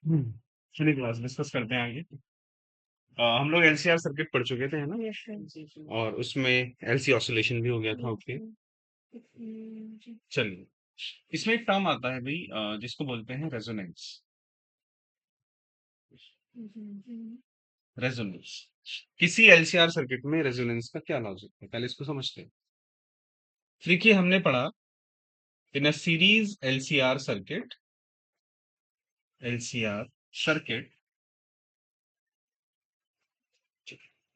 हम्म, चलिए class discuss करते हैं आगे। हम लोग एलसीआर सर्किट पढ़ चुके थे, है ना? और उसमें एलसी ऑसिलेशन भी हो गया था। ओके, चलिए। इसमें एक टर्म आता है भाई, जिसको बोलते हैं रेजोनेंस। रेजोनेंस किसी एलसीआर सर्किट में रेजोनेंस का क्या लॉजिक है, पहले इसको समझते हैं। देखिए, हमने पढ़ा in a series LCR circuit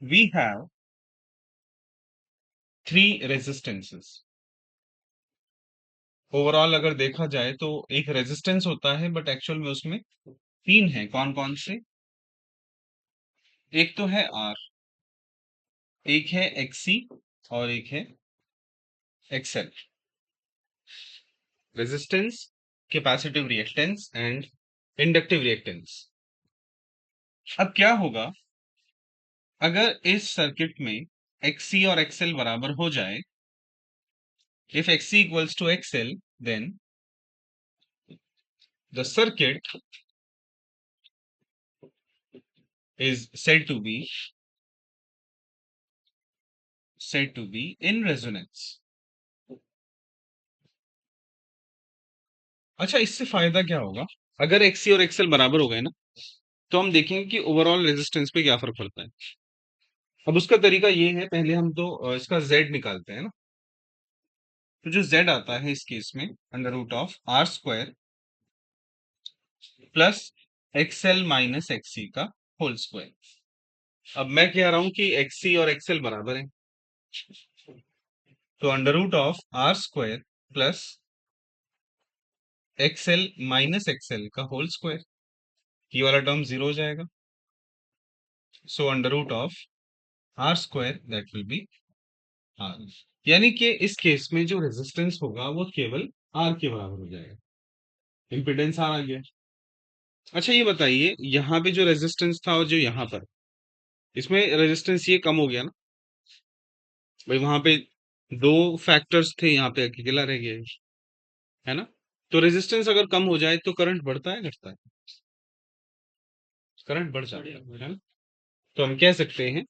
we have three resistances. Overall अगर देखा जाए तो एक रेजिस्टेंस होता है, बट एक्चुअल में उसमें तीन है। कौन कौन से? एक तो है आर, एक है एक्सी, और एक है XL. Resistance, capacitive reactance and inductive reactance. अब क्या होगा अगर इस सर्किट में एक्सी और एक्सएल बराबर हो जाए? If XC equals to XL, then the circuit is said to be in resonance. अच्छा, इससे फायदा क्या होगा? अगर एक्सी और एक्सएल बराबर हो गए ना, तो हम देखेंगे कि ओवरऑल रेजिस्टेंस पे क्या फर्क पड़ता है। अब उसका तरीका ये है, पहले हम तो इसका जेड निकालते हैं ना। तो जो जेड आता है इस केस में under root of R square plus XL minus XC का होल स्क्वायर। अब मैं कह रहा हूं कि एक्सी और एक्सएल बराबर है, तो under root of R square plus XL minus XL का होल स्क्वायर, ये वाला टर्म जीरो हो जाएगा। So under root of R square that will be R. यानी कि इस केस में जो रेजिस्टेंस होगा वो केवल आर के बराबर हो जाएगा। इम्पिडेंस आर आ गया। अच्छा, ये बताइए, यहाँ पे जो रेजिस्टेंस था और जो यहाँ पर, इसमें रेजिस्टेंस ये कम हो गया ना भाई। वहां पे दो फैक्टर्स थे, यहाँ पे अकेला रह गया, है ना? तो रेजिस्टेंस अगर कम हो जाए तो करंट बढ़ता है घटता है? करंट बढ़ जाता है ना? तो हम कह सकते हैं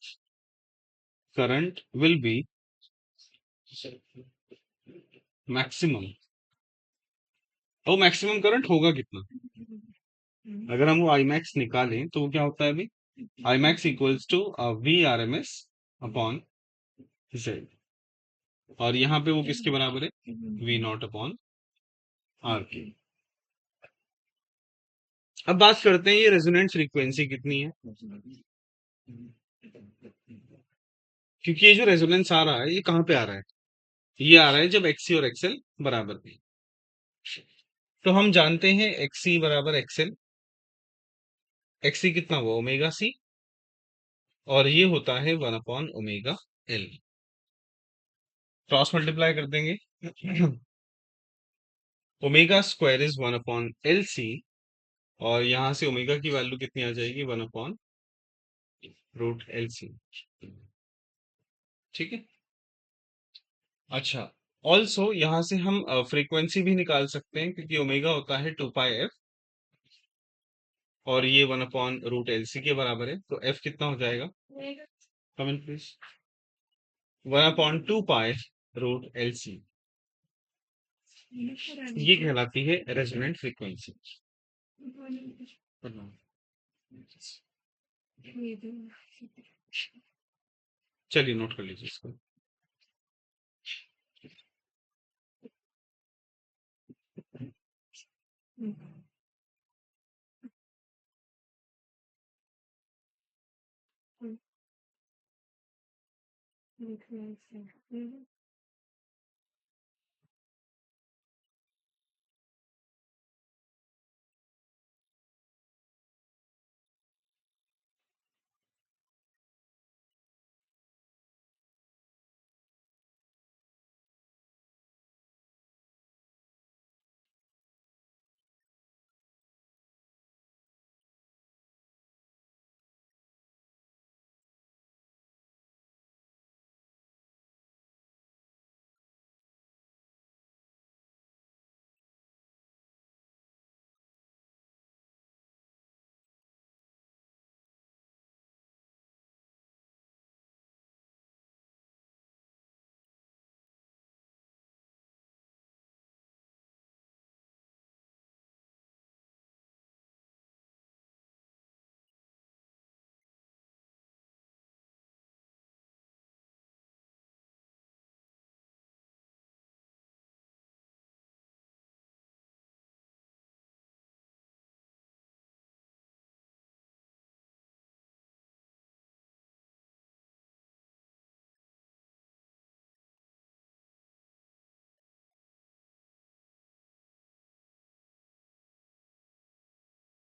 करंट विल बी मैक्सिमम। और मैक्सिमम करंट होगा कितना? अगर हम वो आई मैक्स निकालें तो वो क्या होता है अभी? I max equals to V R M S upon Z. और यहाँ पे वो किसके बराबर है? वी नॉट अपॉन आर के। अब बात करते हैं ये रेजोनेंट फ्रीक्वेंसी कितनी है, क्योंकि ये जो रेजोनेंस आ रहा है ये कहाँ पे आ रहा है? ये आ रहा है जब एक्सी और एक्सएल बराबर है। तो हम जानते हैं एक्सी बराबर एक्सएल। एक्सी कितना हुआ? Omega C. और ये होता है one upon omega L. Cross multiply कर देंगे। Omega square is one upon L C. और यहां से ओमेगा की वैल्यू कितनी आ जाएगी? One upon root L C. ठीक है। अच्छा, ऑल्सो यहां से हम फ्रीक्वेंसी भी निकाल सकते हैं, क्योंकि ओमेगा होता है टू पाई एफ, और ये one upon root L C के बराबर है। तो एफ कितना हो जाएगा? Come in please. One upon two pi root L C. ये कहलाती है रेजोनेंट फ्रीक्वेंसी। चलिए नोट कर लीजिए इसको।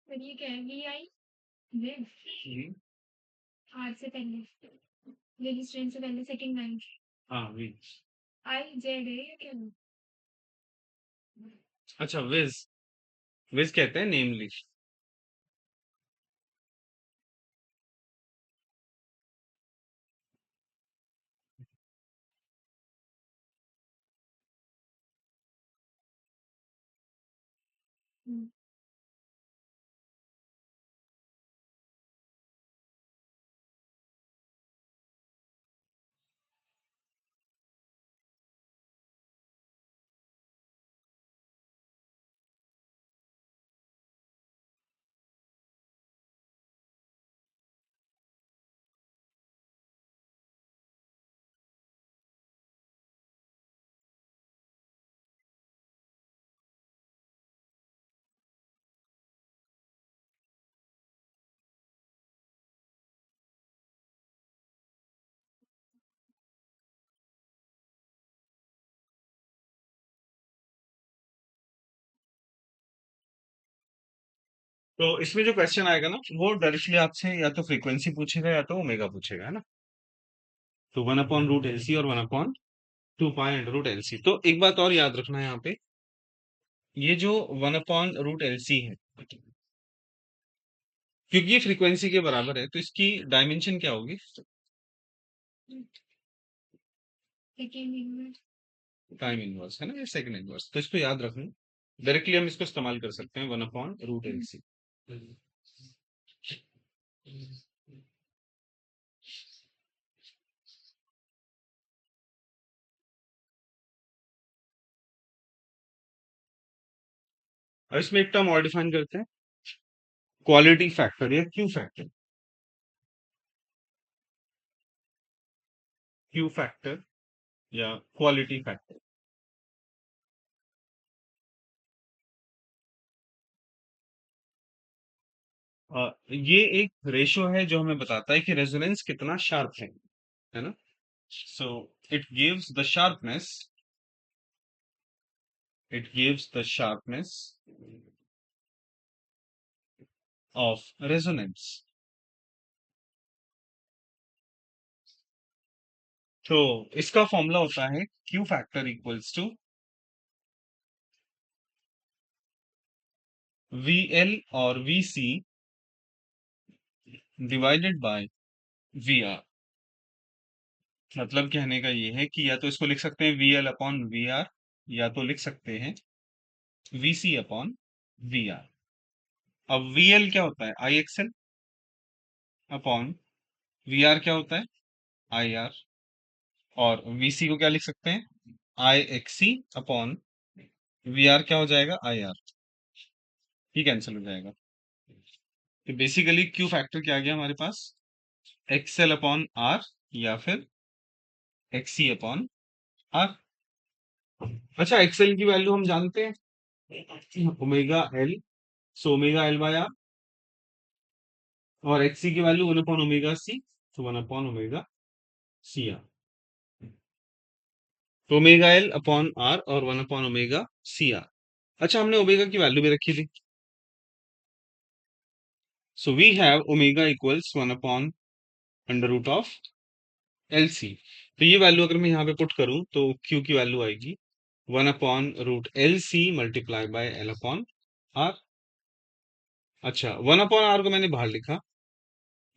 और ये क्या है? V I wave hmm, R से पहले, रेजिस्टेंस से पहले सेकंड लाइन, हाँ वी। आई जेड है या क्या है? अच्छा विज, विज कहते हैं नेमली। हम्म, तो इसमें जो क्वेश्चन आएगा ना वो डायरेक्टली आपसे या तो फ्रीक्वेंसी पूछेगा या तो ओमेगा पूछेगा, है ना। तो 1/√LC और 1/2 pi under root L C. तो एक बात और याद रखना है यहाँ पे, ये जो 1/√LC है, क्योंकि ये फ्रीक्वेंसी के बराबर है तो इसकी डायमेंशन क्या होगी? Second unit. टाइम इनवर्स, है ना, ये सेकंड इनवर्स। तो इसको याद रखना, डायरेक्टली हम इसको इस्तेमाल कर सकते हैं 1/√LC। अब इसमें एक टर्म और डिफाइन करते हैं, क्वालिटी फैक्टर या क्यू फैक्टर। क्यू फैक्टर या क्वालिटी फैक्टर। ये एक रेशियो है जो हमें बताता है कि रेजोनेंस कितना शार्प है ना। So it gives the sharpness, it gives the sharpness of resonance. तो इसका फॉर्मूला होता है Q factor equals to V L और V C divided by V R. मतलब कहने का ये है कि या तो इसको लिख सकते हैं V L upon V R, या तो लिख सकते हैं V C upon V R. अब वी एल क्या होता है? I XL upon V R क्या होता है? I R. और वी सी को क्या लिख सकते हैं? I X C upon V R क्या हो जाएगा? I R. ही कैंसिल हो जाएगा। तो बेसिकली क्यू फैक्टर क्या आ गया हमारे पास? एक्सएल अपॉन आर या फिर एक्स सी अपॉन आर। अच्छा, एक्सएल की वैल्यू हम जानते हैं, omega L. So omega L by R. और एक्स सी की वैल्यू 1/ओमेगा सी। तो 1/ओमेगा सी आर। तो ओमेगा एल अपॉन आर और 1/ओमेगा सी आर। अच्छा, हमने ओमेगा की वैल्यू भी रखी थी। So we have omega equals 1/√ऑफ एल सी। तो ये वैल्यू अगर मैं यहाँ पे पुट करूं तो क्यू की वैल्यू आएगी 1/√LC multiply by L upon R. अच्छा, 1/r को मैंने बाहर लिखा,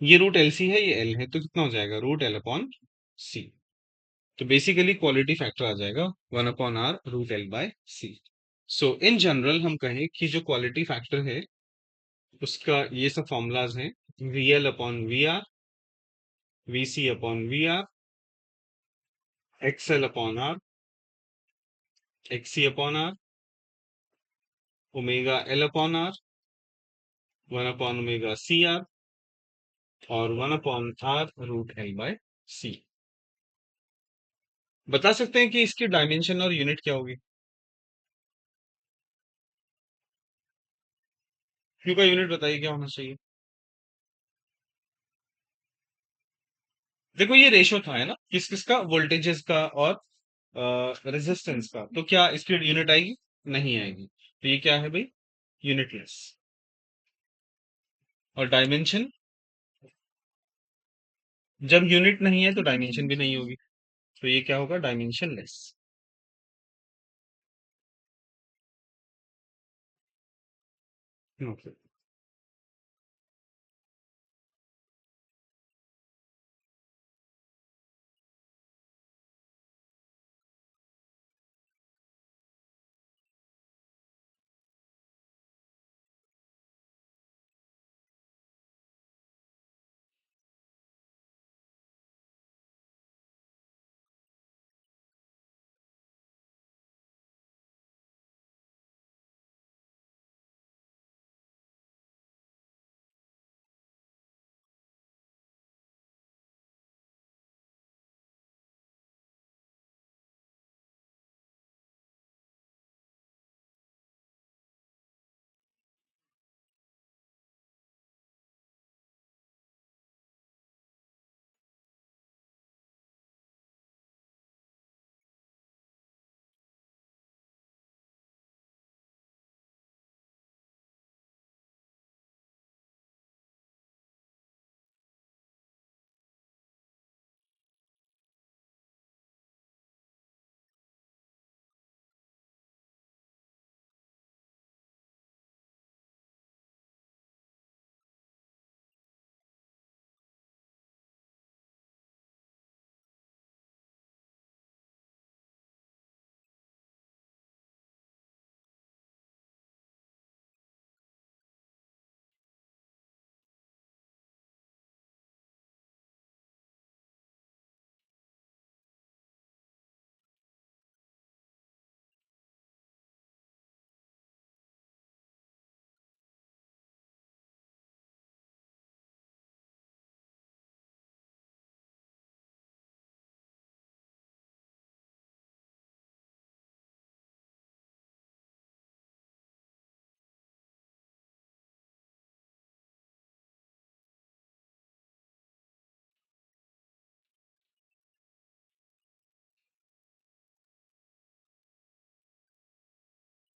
ये रूट एल सी है, ये एल है, तो कितना हो जाएगा? √L/C। तो बेसिकली क्वालिटी फैक्टर आ जाएगा 1/r√L/C। सो इन जनरल हम कहें कि जो क्वालिटी फैक्टर है उसका ये सब फॉर्मूलाज हैं, V L upon V R, V C upon V R, X L upon R, X C upon R, omega L upon R, 1/ओमेगा सी आर, और 1/r√L/C। बता सकते हैं कि इसकी डायमेंशन और यूनिट क्या होगी? क्यू का यूनिट बताइए क्या होना चाहिए? देखो ये रेशो था, है ना, किस किस का? वोल्टेजेस का और रेजिस्टेंस का। तो क्या इसकी यूनिट आएगी? नहीं आएगी। तो ये क्या है भाई? यूनिटलेस। और डायमेंशन, जब यूनिट नहीं है तो डायमेंशन भी नहीं होगी, तो ये क्या होगा, डायमेंशन लेस। ओके।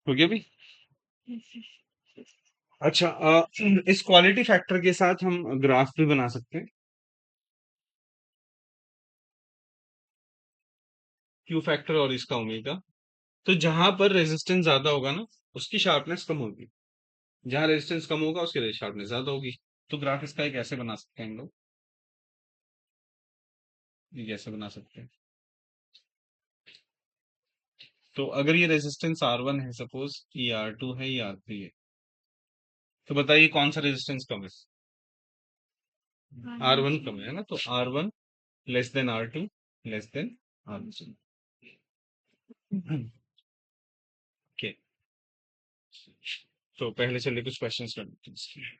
हो गया भी। अच्छा, इस क्वालिटी फैक्टर के साथ हम ग्राफ भी बना सकते हैं, क्यू फैक्टर और इसका ओमेगा। तो जहां पर रेजिस्टेंस ज्यादा होगा ना, उसकी शार्पनेस कम होगी, जहां रेजिस्टेंस कम होगा उसकी शार्पनेस ज्यादा होगी। तो ग्राफ इसका एक ऐसे बना सकते हैं हम लोग, ये कैसे बना सकते हैं। तो अगर ये रेजिस्टेंस R1 है, सपोज ये R2 है, ये R3 है, तो बताइए कौन सा रेजिस्टेंस कम है। R1 कम है ना, तो R1 less than R2 less than R2। Okay, तो पहले चलिए कुछ क्वेश्चंस करते हैं।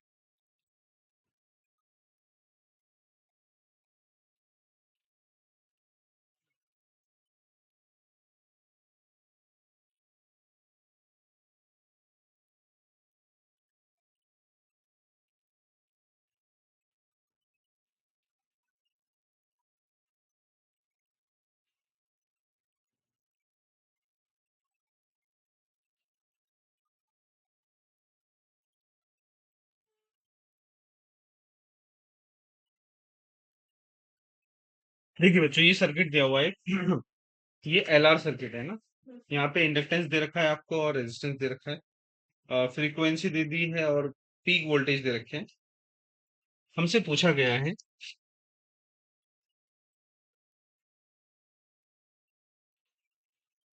देखिए बच्चों, ये सर्किट दिया हुआ है, ये LR सर्किट है ना। यहाँ पे इंडक्टेंस दे रखा है आपको और रेजिस्टेंस दे रखा है, फ्रीक्वेंसी दे दी है और पीक वोल्टेज दे रखे हैं। हमसे पूछा गया है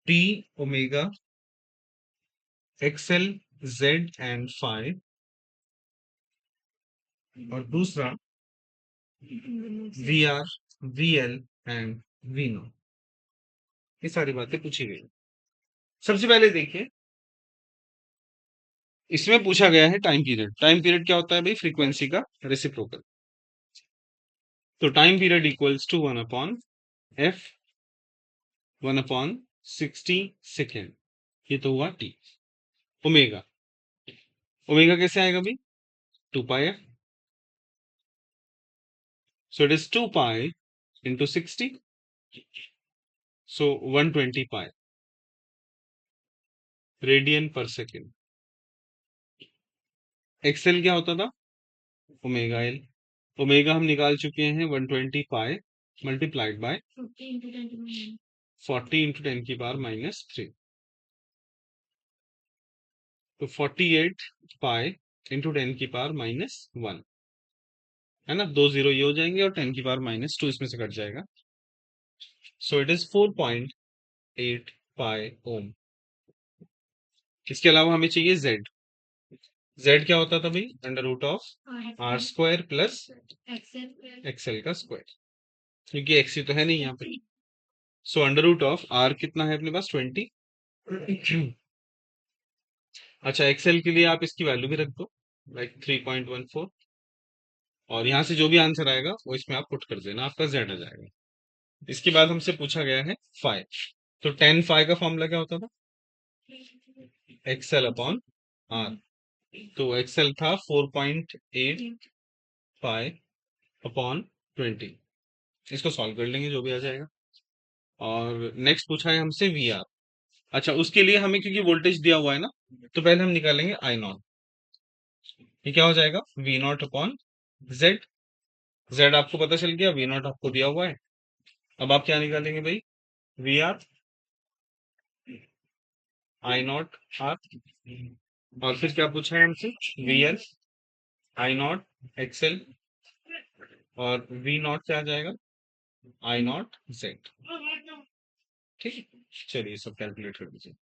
T, omega, XL, Z and five, और दूसरा V R, V L and V no. ये सारी बातें पूछी गई। सबसे पहले देखिए, इसमें पूछा गया है टाइम पीरियड। टाइम पीरियड क्या होता है भाई, फ्रीक्वेंसी का रेसिप्रोकल। तो time period equals to 1/f, 1/60 second. ये तो हुआ टी। ओमेगा, ओमेगा कैसे आएगा भाई, 2πf, so it is 2 pi into 60, so 120 pi radian पर सेकेंड। एक्सेल क्या होता था, ओमेगा एल, ओमेगा हम निकाल चुके हैं 120 pi multiplied by 40 into 10 to the 9. 40 into 10 की पावर -3, तो 48 पाई इंटू 10 की पावर -1, है ना, 2 जीरो ये हो जाएंगे और 10 की पावर -2 इसमें से कट जाएगा, सो इट इज 4.8 पाई ओम। इसके अलावा हमें चाहिए जेड। जेड क्या होता था भाई? Under root of R square plus XL XL का स्क्वायर, क्योंकि एक्स तो है नहीं यहाँ पे। So under root of R कितना है अपने पास? 20। अच्छा, एक्सएल के लिए आप इसकी वैल्यू भी रख दो, लाइक 3.14, और यहाँ से जो भी आंसर आएगा वो इसमें आप पुट कर देना, आपका जेड आ जाएगा। इसके बाद हमसे पूछा गया है फाइ, तो 10 फाइ का फॉर्मूला क्या होता था? एक्सएल अपॉन आर, तो एक्सएल था 4.8 फाइ अपॉन 20। इसको सॉल्व कर लेंगे जो भी आ जाएगा। और नेक्स्ट पूछा है हमसे वी आर। अच्छा, उसके लिए हमें क्योंकि वोल्टेज दिया हुआ है ना, तो पहले हम निकालेंगे आई नॉट। ये क्या हो जाएगा? V not upon Z. Z आपको पता चल गया, वी नॉट आपको दिया हुआ है। अब आप क्या निकालेंगे भाई? V R, I naught R, और फिर क्या पूछा है हमसे? V L, I naught XL, और वी नॉट क्या आ जाएगा? I naught Z. ठीक है, चलिए सब कैलकुलेट कर दीजिए।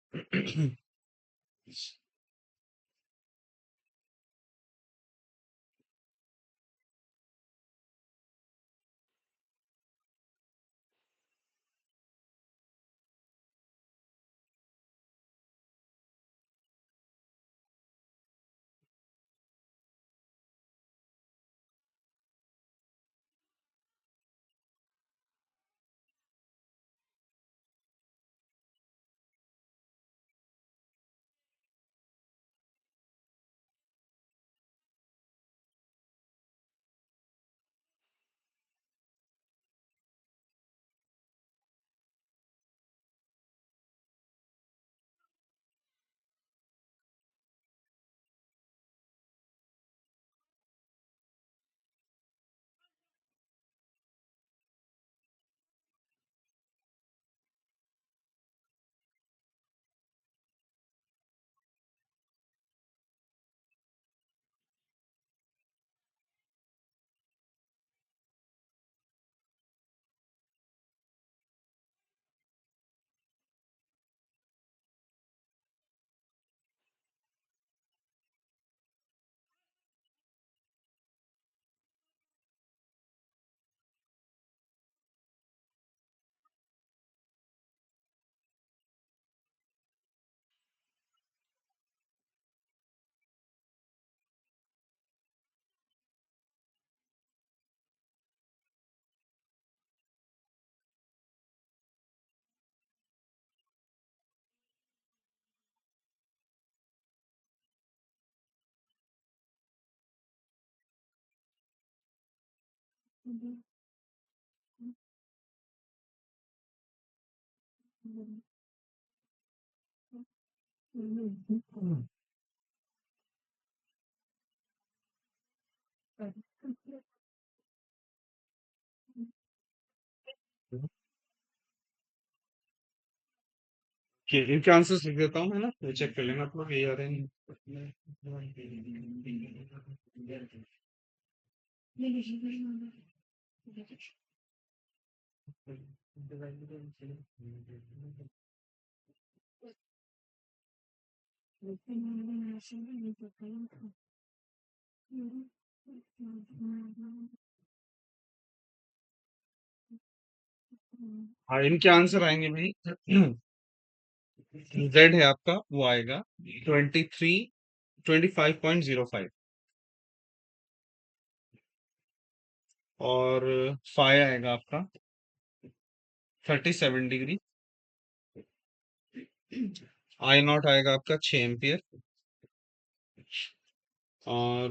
कि इनके आंसर्स लिख देता हूँ, है ना, ये चेक कर लेना आप लोग, ये आ रहे हैं। हाँ, इनके आंसर आएंगे भाई। जेड है आपका, वो आएगा 25.05, और फाइ आएगा आपका 37 डिग्री, आई नॉट आएगा आपका 6 एम्पियर, और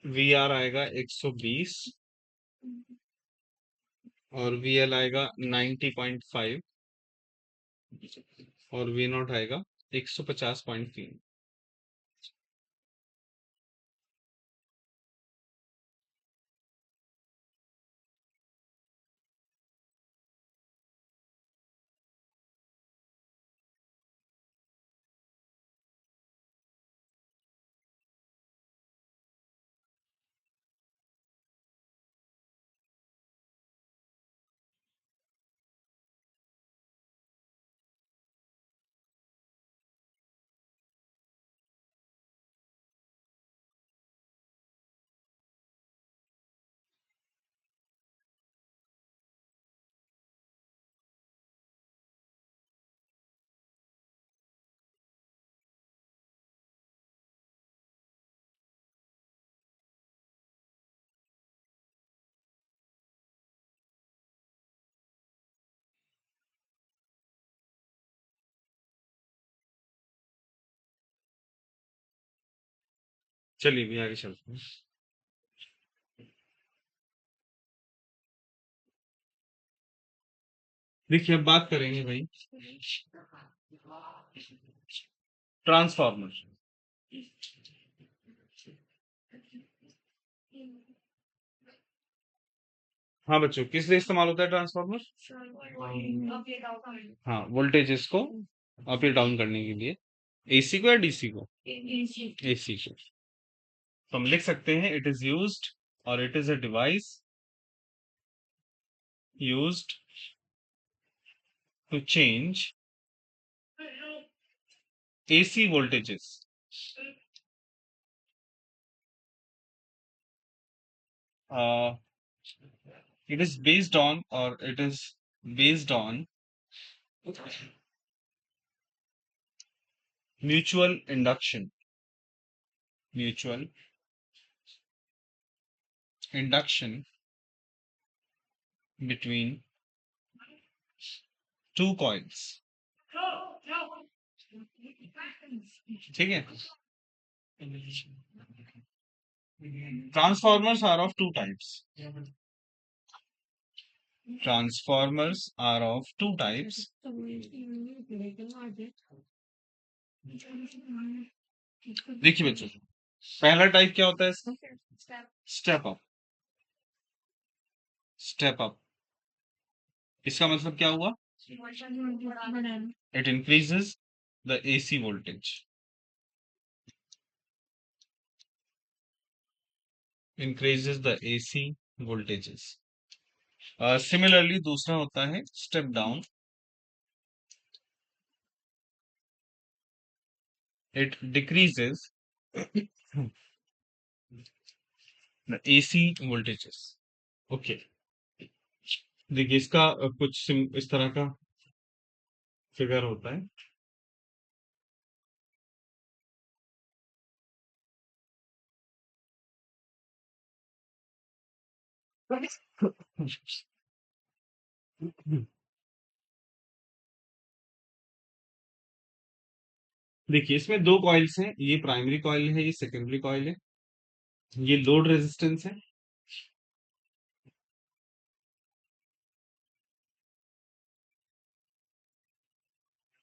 वी आर आएगा 120, और वी एल आएगा 90.5, और वी नॉट आएगा 150.3। चलिए भी आगे चलते हैं। देखिए अब बात करेंगे भाई ट्रांसफार्मर। हाँ बच्चों, किस लिए इस्तेमाल होता है ट्रांसफार्मर? हाँ, वोल्टेजेस को अप या डाउन करने के लिए। एसी को या डीसी को? एसी को। तो हम लिख सकते हैं इट इज यूज्ड, और it is a device used to change AC voltages. Uh, it is based on, or it is based on mutual induction. Mutual induction between two coils. ठीक है? Transformers are of two types. Transformers are of two types. देखिए बच्चों, पहला type क्या होता है इसका? Step up. Step up, इसका मतलब क्या हुआ? It increases the AC voltage. Increases the AC voltages. Similarly, दूसरा होता है step down. It decreases the AC voltages. Okay. देखिए इसका कुछ इस तरह का फिगर होता है। देखिए इसमें दो कॉइल्स हैं, ये प्राइमरी कॉइल है, ये सेकेंडरी कॉइल है, ये लोड रेजिस्टेंस है।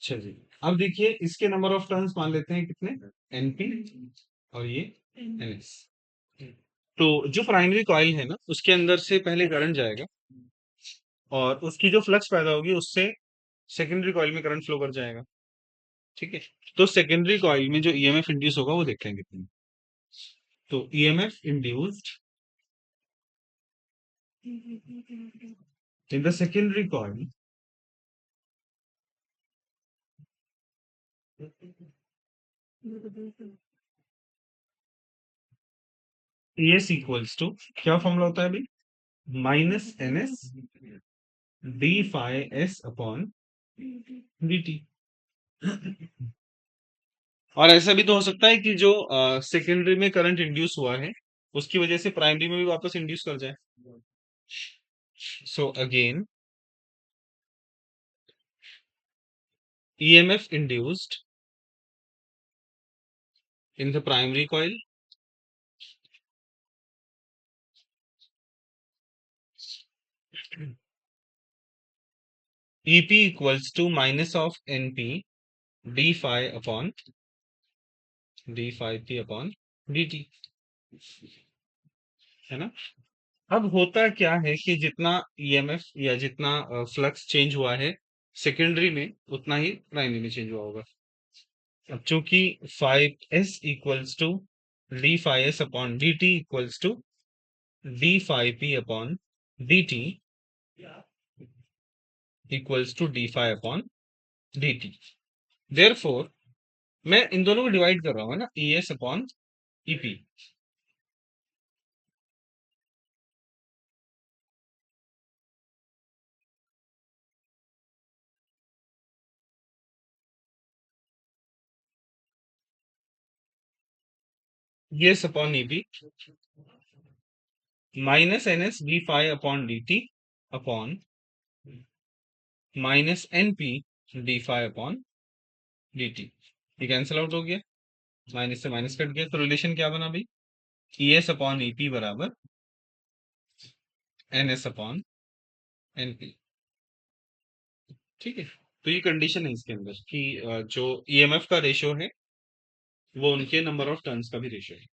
अच्छा जी, अब देखिए इसके नंबर ऑफ टर्न्स मान लेते हैं कितने? एनपी, और ये एनएस। तो जो प्राइमरी कॉइल है ना, उसके अंदर से पहले करंट जाएगा, और उसकी जो फ्लक्स पैदा होगी उससे सेकेंडरी कॉइल में करंट फ्लो कर जाएगा। ठीक है, तो सेकेंडरी कॉइल में जो ईएमएफ इंड्यूस होगा वो देखते हैं कितनी। तो EMF induced in the secondary coil S equals to, क्या फॉर्मूला होता है भाई? Minus NS D phi S upon dt। और ऐसा भी तो हो सकता है कि जो सेकेंडरी में करंट इंड्यूस हुआ है उसकी वजह से प्राइमरी में भी वापस इंड्यूस कर जाए। So again EMF induced in the primary coil EP equals to minus of NP d phi upon d phi p upon dt, है ना? अब होता क्या है कि जितना EMF या जितना फ्लक्स चेंज हुआ है सेकेंडरी में, उतना ही प्राइमरी में चेंज हुआ होगा। अब चूंकि 5s equals to D phi S upon D T equals to D phi P upon D T equals to D phi upon D T, therefore मैं इन दोनों को डिवाइड कर रहा हूँ ना, E S upon EP. E S upon EP minus N S D phi upon D T upon minus N P D phi upon D T. ये cancel out हो गया। माइनस से माइनस कट गया, तो रिलेशन क्या बना भाई? E S upon E P बराबर N S upon N P. ठीक है, तो ये कंडीशन है इसके अंदर कि जो ईएमएफ का रेशियो है वो उनके नंबर ऑफ टर्न्स का भी रेशियो है।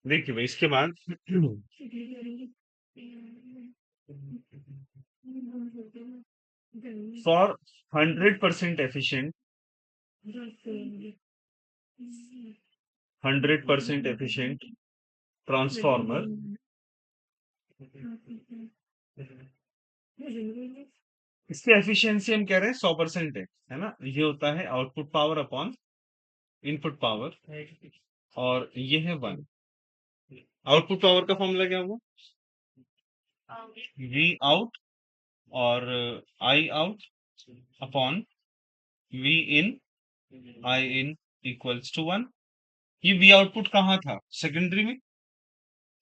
देखिए भाई, इसके बाद फॉर 100% एफिशिएंट 100% एफिशिएंट ट्रांसफार्मर, इसकी एफिशिएंसी हम कह रहे हैं 100% है ना? ये होता है output power upon input power, और ये है 1। आउटपुट पावर का फॉर्मूला क्या हुआ? वी आउट और I out upon V in I in equals to 1। ये वी आउटपुट कहाँ था? सेकेंडरी में।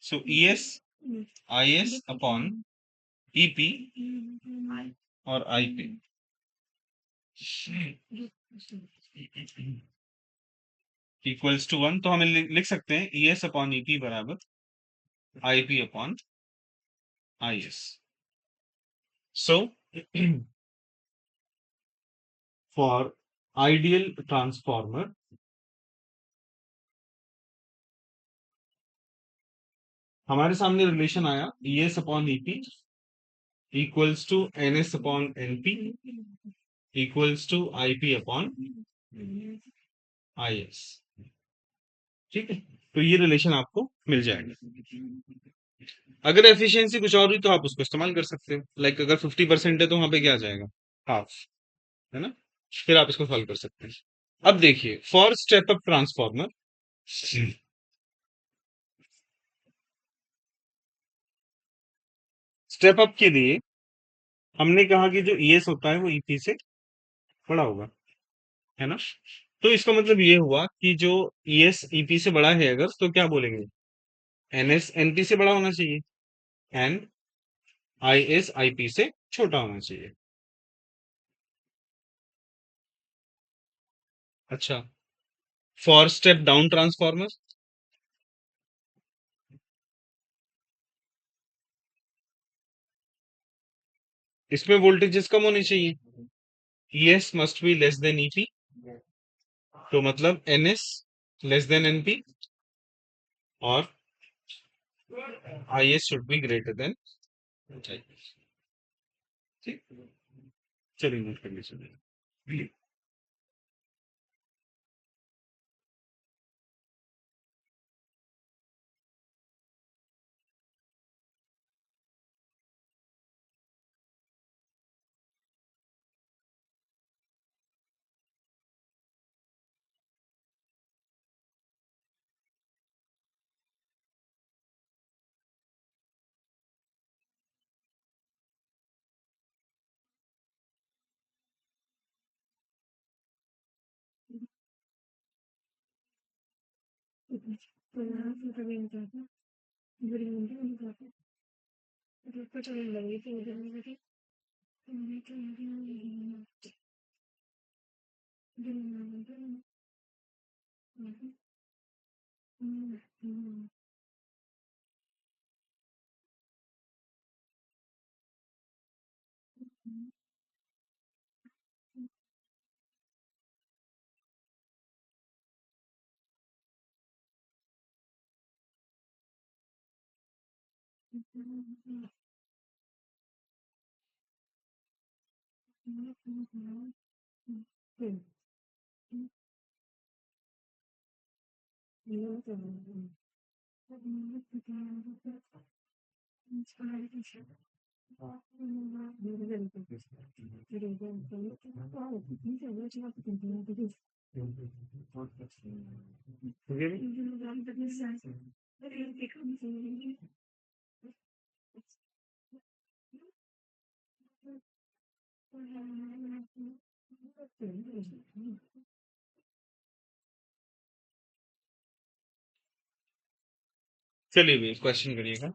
So E S I S upon E P और आई पी इक्वल्स टू 1। तो हमें लिख सकते हैं E S upon E P बराबर I P upon I S. So for ideal transformer हमारे सामने रिलेशन आया E S upon E P equals to N S upon N P equals to I P upon I S. ठीक है, तो ये relation आपको मिल जाएगा। अगर एफिशिएंसी कुछ और हुई तो आप उसको इस्तेमाल कर सकते हो। लाइक अगर 50% है तो वहां पे क्या आ जाएगा, हाफ, है ना। फिर आप इसको सॉल्व कर सकते हैं। अब देखिए for step up transformer, step up के लिए हमने कहा कि जो ईएस होता है वो ईपी से बड़ा होगा, है ना। तो इसका मतलब ये हुआ कि जो ईएस ईपी से बड़ा है अगर, तो क्या बोलेंगे, एनएस एनपी से बड़ा होना चाहिए, एंड आईएस आईपी से छोटा होना चाहिए। अच्छा, फॉर स्टेप डाउन ट्रांसफॉर्मर, इसमें वोल्टेजेस कम होने चाहिए, ES must be less than EP, तो मतलब एनएस लेस देन एनपी, और IS should be greater than, ठीक। चलिए नोट कर लीजिए। चलिए भी क्वेश्चन करिएगा।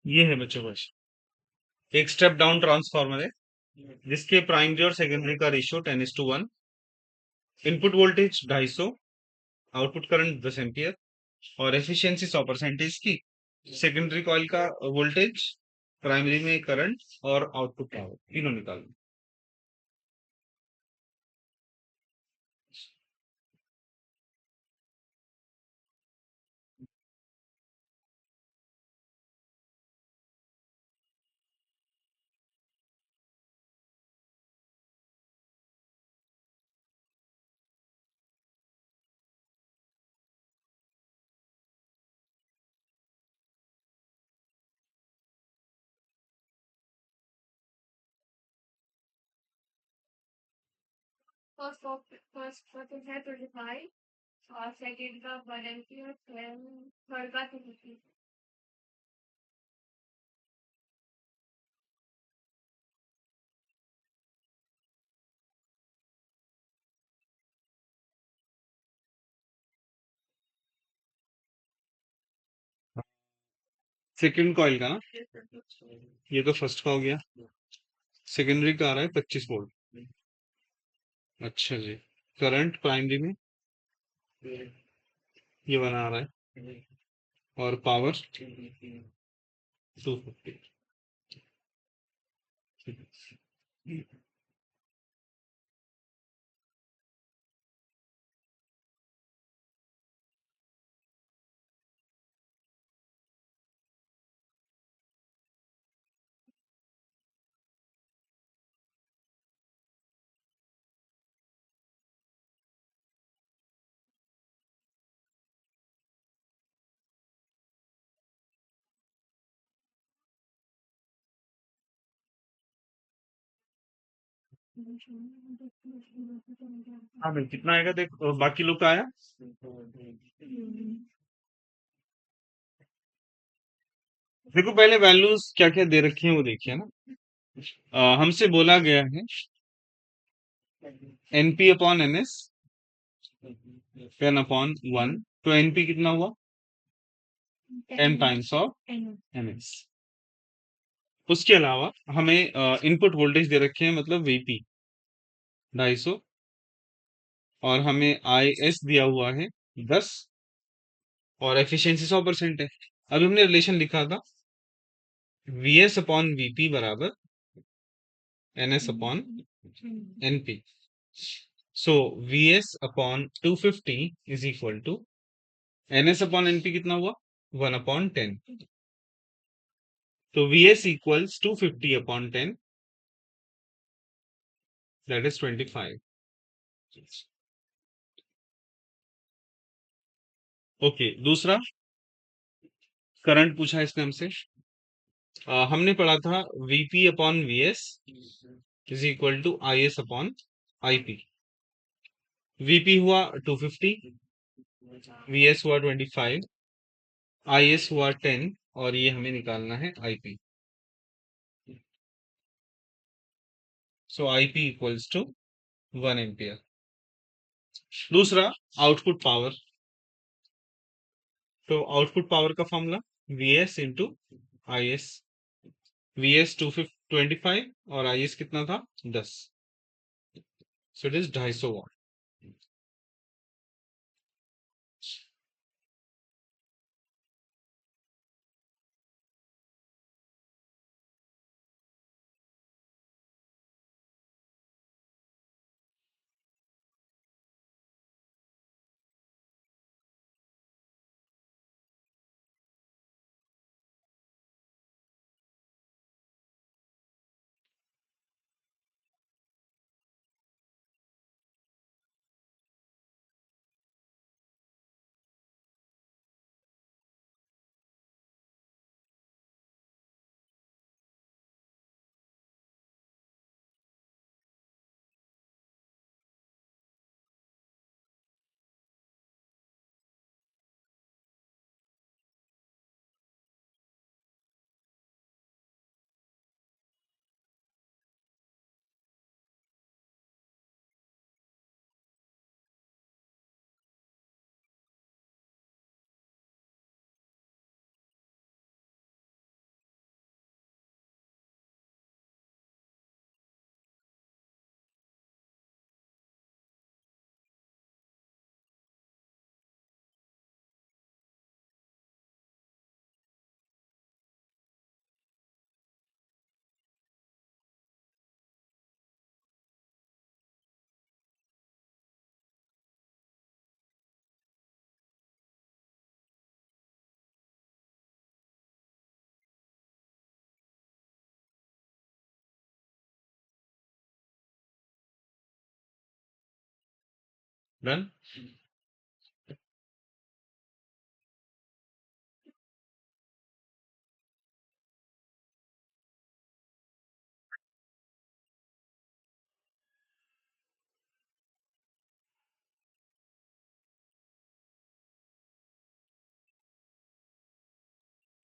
ये है बच्चों क्वेश्चन। एक स्टेप डाउन ट्रांसफार्मर है जिसके प्राइमरी और सेकेंडरी का ratio 10:1, input voltage 250, output current 10 ampere और एफिशिएंसी 100% है इसकी। सेकेंडरी कॉइल का वोल्टेज, प्राइमरी में करंट और आउटपुट पावर तीनों निकालना। फर्स्ट है 25 और सेकंड का 1 एम्पियर, 12, थर्ड का 250। सेकेंड कॉइल का ना, ये तो फर्स्ट का हो गया। सेकेंडरी का आ रहा है 25 वोल्ट। अच्छा जी। करंट प्राइमरी में ये बना रहा है और पावर 250। हाँ भाई, कितना आएगा देख, बाकी लोग का आया। देखो पहले वैल्यूज क्या क्या दे रखी हैं वो देखिए ना। हमसे बोला गया है एनपी अपॉन एनएस 10/1। तो एनपी कितना हुआ, 10 टाइम्स ऑफ एनएस। उसके अलावा हमें इनपुट वोल्टेज दे रखे हैं, मतलब वीपी 250, और हमें आई एस दिया हुआ है 10 और एफिशिएंसी 100% है। अभी हमने रिलेशन लिखा था वी एस अपॉन वीपी बराबर N S upon NP. So V S upon 250 is equal to N S upon NP कितना हुआ, 1/10। तो V S equals 250 upon 10, that is 25। Okay, दूसरा करंट पूछा है इसने हमसे। हमने पढ़ा था VP upon V S is equal to I S upon I P. VP हुआ 250, वी एस हुआ 25, आई एस हुआ 10 और ये हमें निकालना है I P. So I P equals to 1 ampere. दूसरा आउटपुट पावर। तो आउटपुट पावर का formula V S into I S. V S 225 और आई एस कितना था 10। So it is 250 watt. Done.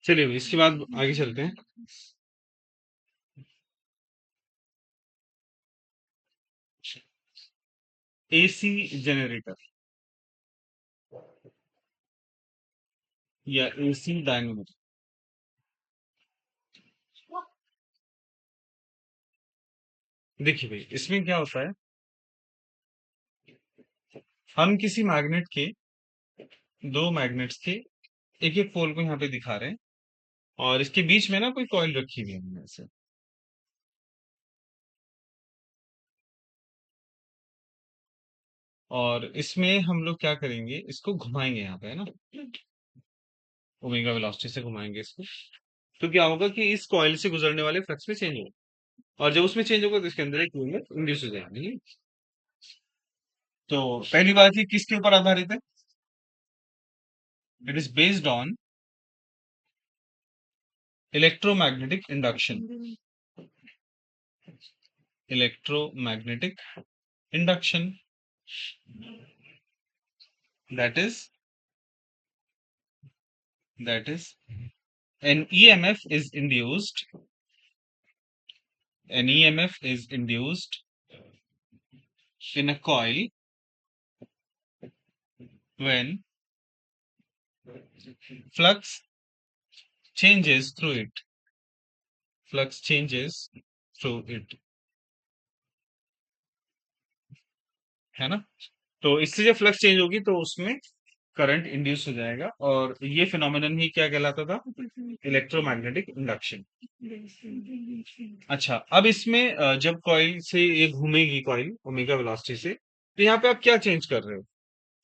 चलिए इसके बाद आगे चलते हैं। एसी जनरेटर या एसी डायनेमो। देखिए भाई इसमें क्या होता है, हम किसी मैग्नेट के, दो मैग्नेट्स के एक एक पोल को यहाँ पे दिखा रहे हैं, और इसके बीच में ना कोई कॉइल रखी हुई है हमने ऐसे। और इसमें हम लोग क्या करेंगे, इसको घुमाएंगे यहाँ पे, है ना, ओमेगा वेलोसिटी से घुमाएंगे इसको। तो क्या होगा कि इस कॉइल से गुजरने वाले फ्लक्स में चेंज होगा, और जब उसमें चेंज होगा तो इसके अंदर एक ईएमएफ इंड्यूस हो जाएगी। तो पहली बात ये किसके ऊपर आधारित है, it is based on electromagnetic induction. Electromagnetic induction, that is that is an EMF is induced, an EMF is induced in a coil when flux changes through it, flux changes through it, है ना। तो इससे जब flux change होगी तो उसमें current induce हो जाएगा, और ये फिनोमेनन ही क्या कहलाता था, इलेक्ट्रोमैग्नेटिक इंडक्शन। अच्छा, अब इसमें जब कॉइल से ये घूमेगी कॉइल ओमेगा वेलोसिटी से, तो यहाँ पे आप क्या चेंज कर रहे हो,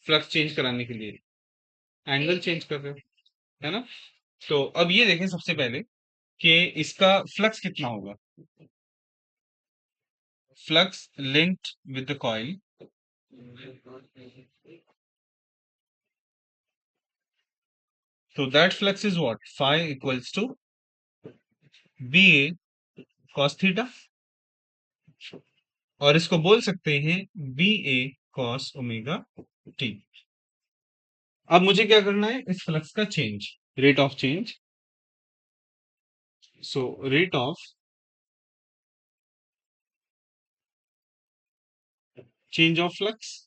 फ्लक्स चेंज कराने के लिए एंगल चेंज कर रहे हो, है ना। तो अब ये देखें सबसे पहले कि इसका फ्लक्स कितना होगा, flux linked with the coil, so that flux is what, phi equals to ba cos theta, और इसको बोल सकते हैं ba cos ओमेगा t। अब मुझे क्या करना है, इस फ्लक्स का change, rate of change, so rate of change of flux,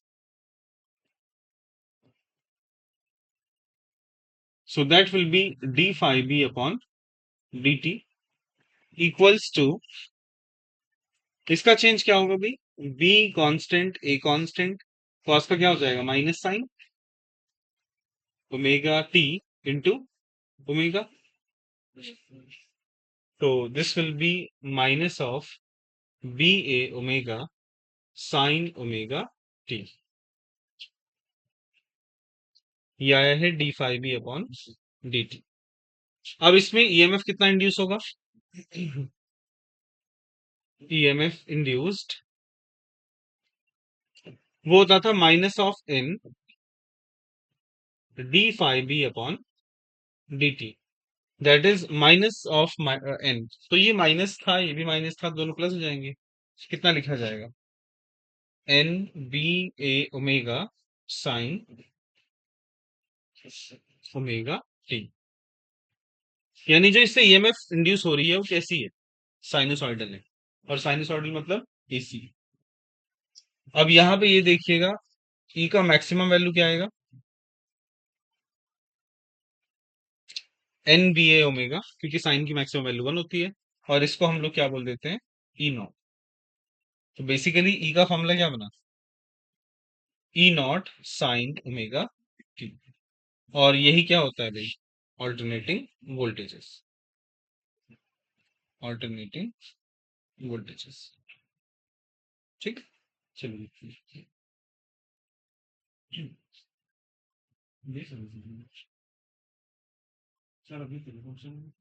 so that will be d phi b upon dt equals to, इसका चेंज क्या होगा भाई, b constant a constant, cos का क्या हो जाएगा minus sine omega t into omega, तो this will be minus of B A omega sine omega T, ये आया है D five B upon D T. अब इसमें ईएमएफ कितना इंड्यूस होगा, ईएमएफ इंड्यूस्ड वो होता था minus of N D five B upon D T, that is minus of N. तो ये माइनस था, ये भी माइनस था, दोनों प्लस हो जाएंगे, कितना लिखा जाएगा, N B A omega sine omega T. यानी जो इससे ईएमएफ इंड्यूस हो रही है वो कैसी है, साइनोसॉइडल है, और साइनोसॉइडल मतलब एसी। अब यहाँ पे ये देखिएगा, ई का मैक्सिमम वैल्यू क्या आएगा, एन बी ए ओमेगा, क्योंकि साइन की मैक्सिमम वैल्यू 1 होती है, और इसको हम लोग क्या बोल देते हैं, ई नॉट। तो बेसिकली ई का फॉर्मूला क्या बना, ई नॉट साइन ओमेगा टी, और यही क्या होता है भाई, ऑल्टरनेटिंग वोल्टेजेस, ऑल्टरनेटिंग वोल्टेजेस, ठीक। चलिए ये समझिए। सर अभी टेलीफोन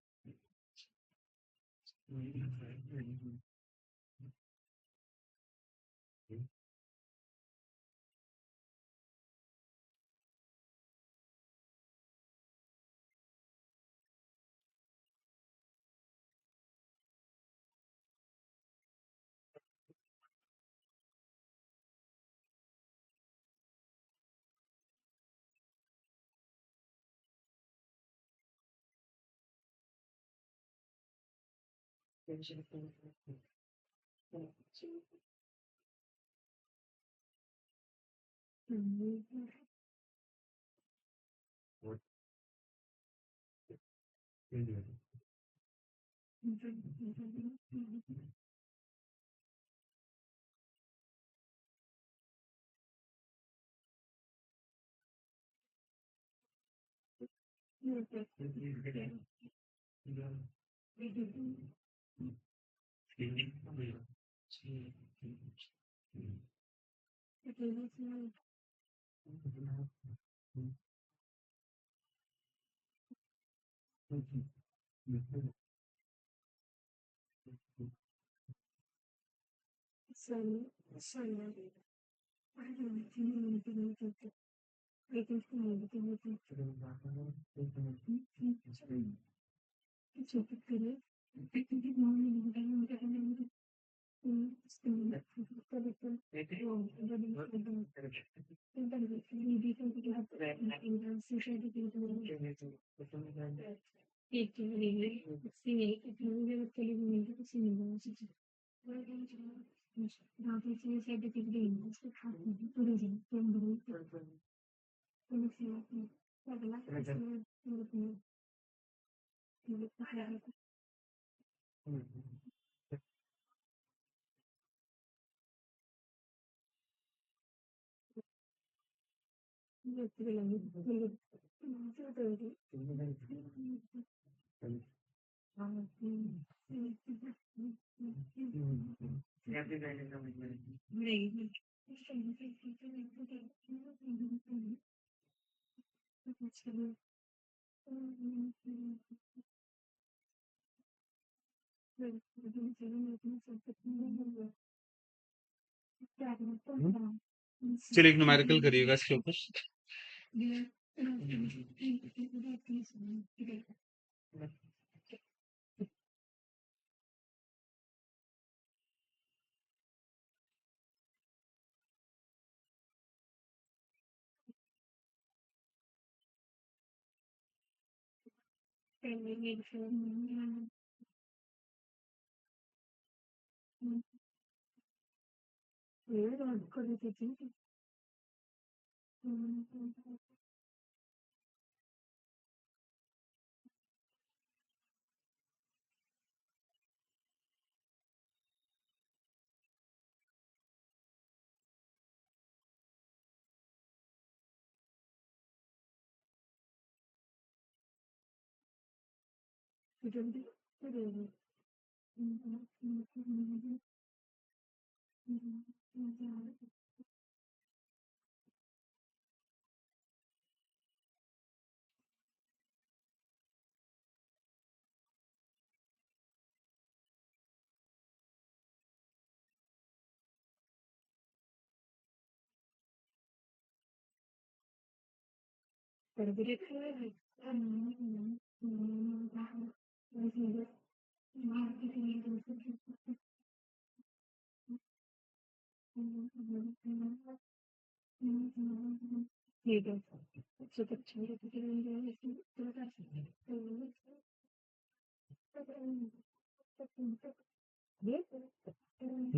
चलिए एक न्यूमेरिकल करिएगा इसके ऊपर।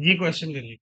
ये क्वेश्चन करिए।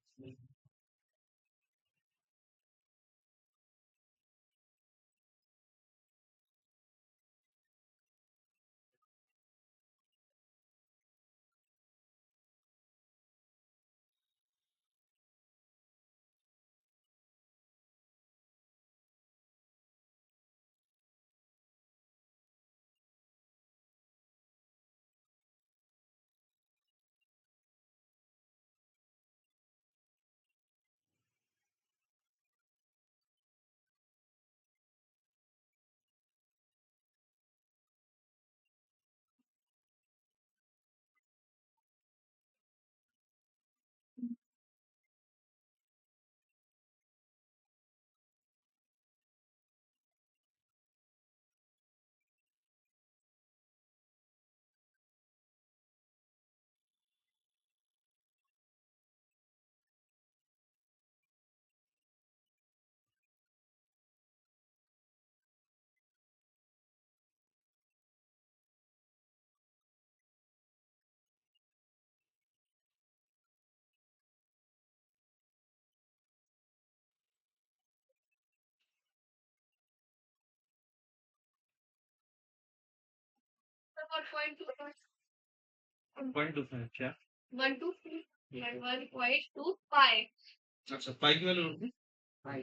और पॉइंट टू 1.25 क्या? 1.25 अच्छा, पाई की वैल्यू रखनी। हाँ,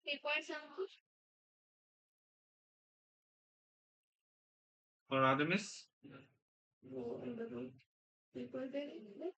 3.7 और आरएमएस वो अंदर बिल्कुल दे देंगे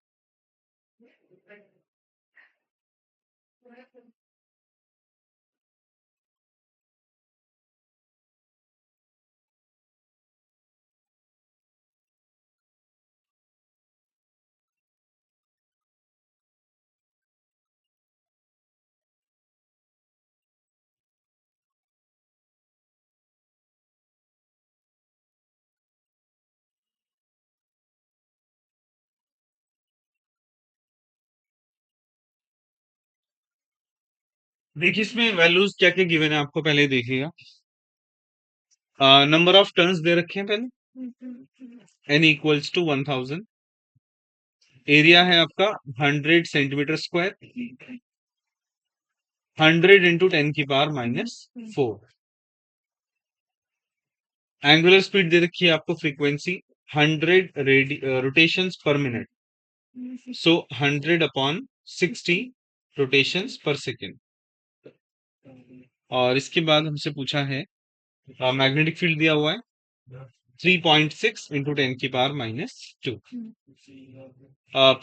देखिए, इसमें वैल्यूज क्या क्या गिवन है आपको पहले देखिएगा। नंबर ऑफ टर्न्स दे रखे हैं पहले, n इक्वल्स टू 1000। एरिया है आपका 100 सेंटीमीटर स्क्वायर, 100 इंटू 10 की पावर -4। एंगुलर स्पीड दे रखी है आपको, फ्रीक्वेंसी 100 रोटेशंस पर मिनट, सो 100 अपॉन 60 रोटेशंस पर सेकेंड। और इसके बाद हमसे पूछा है मैग्नेटिक फील्ड दिया हुआ है 3.6 इंटू 10 की पावर -2।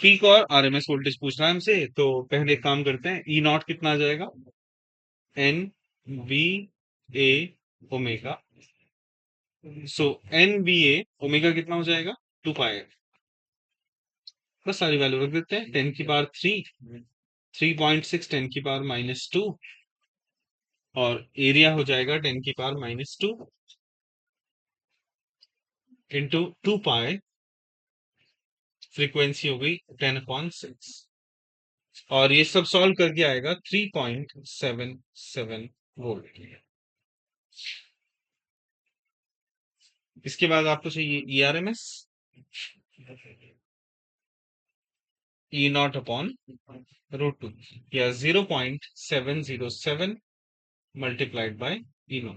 पीक और आरएमएस वोल्टेज पूछ रहा है हमसे, तो पहले एक काम करते हैं, ई नॉट कितना आ जाएगा, N V A omega. So N V A omega कितना हो जाएगा, 2 पाई। बस सारी वैल्यू रख देते हैं, 10 की पावर 3, 3.6 10 की पावर -2, और एरिया हो जाएगा 10 की पावर -2 इंटू 2 पाई, फ्रीक्वेंसी हो गई 10/6, और ये सब सॉल्व करके आएगा 3.77 वोल्ट। इसके बाद आपको चाहिए ERMS, ई नॉट अपॉन √2, या 0.707 मल्टीप्लाइड बाय ई नॉट।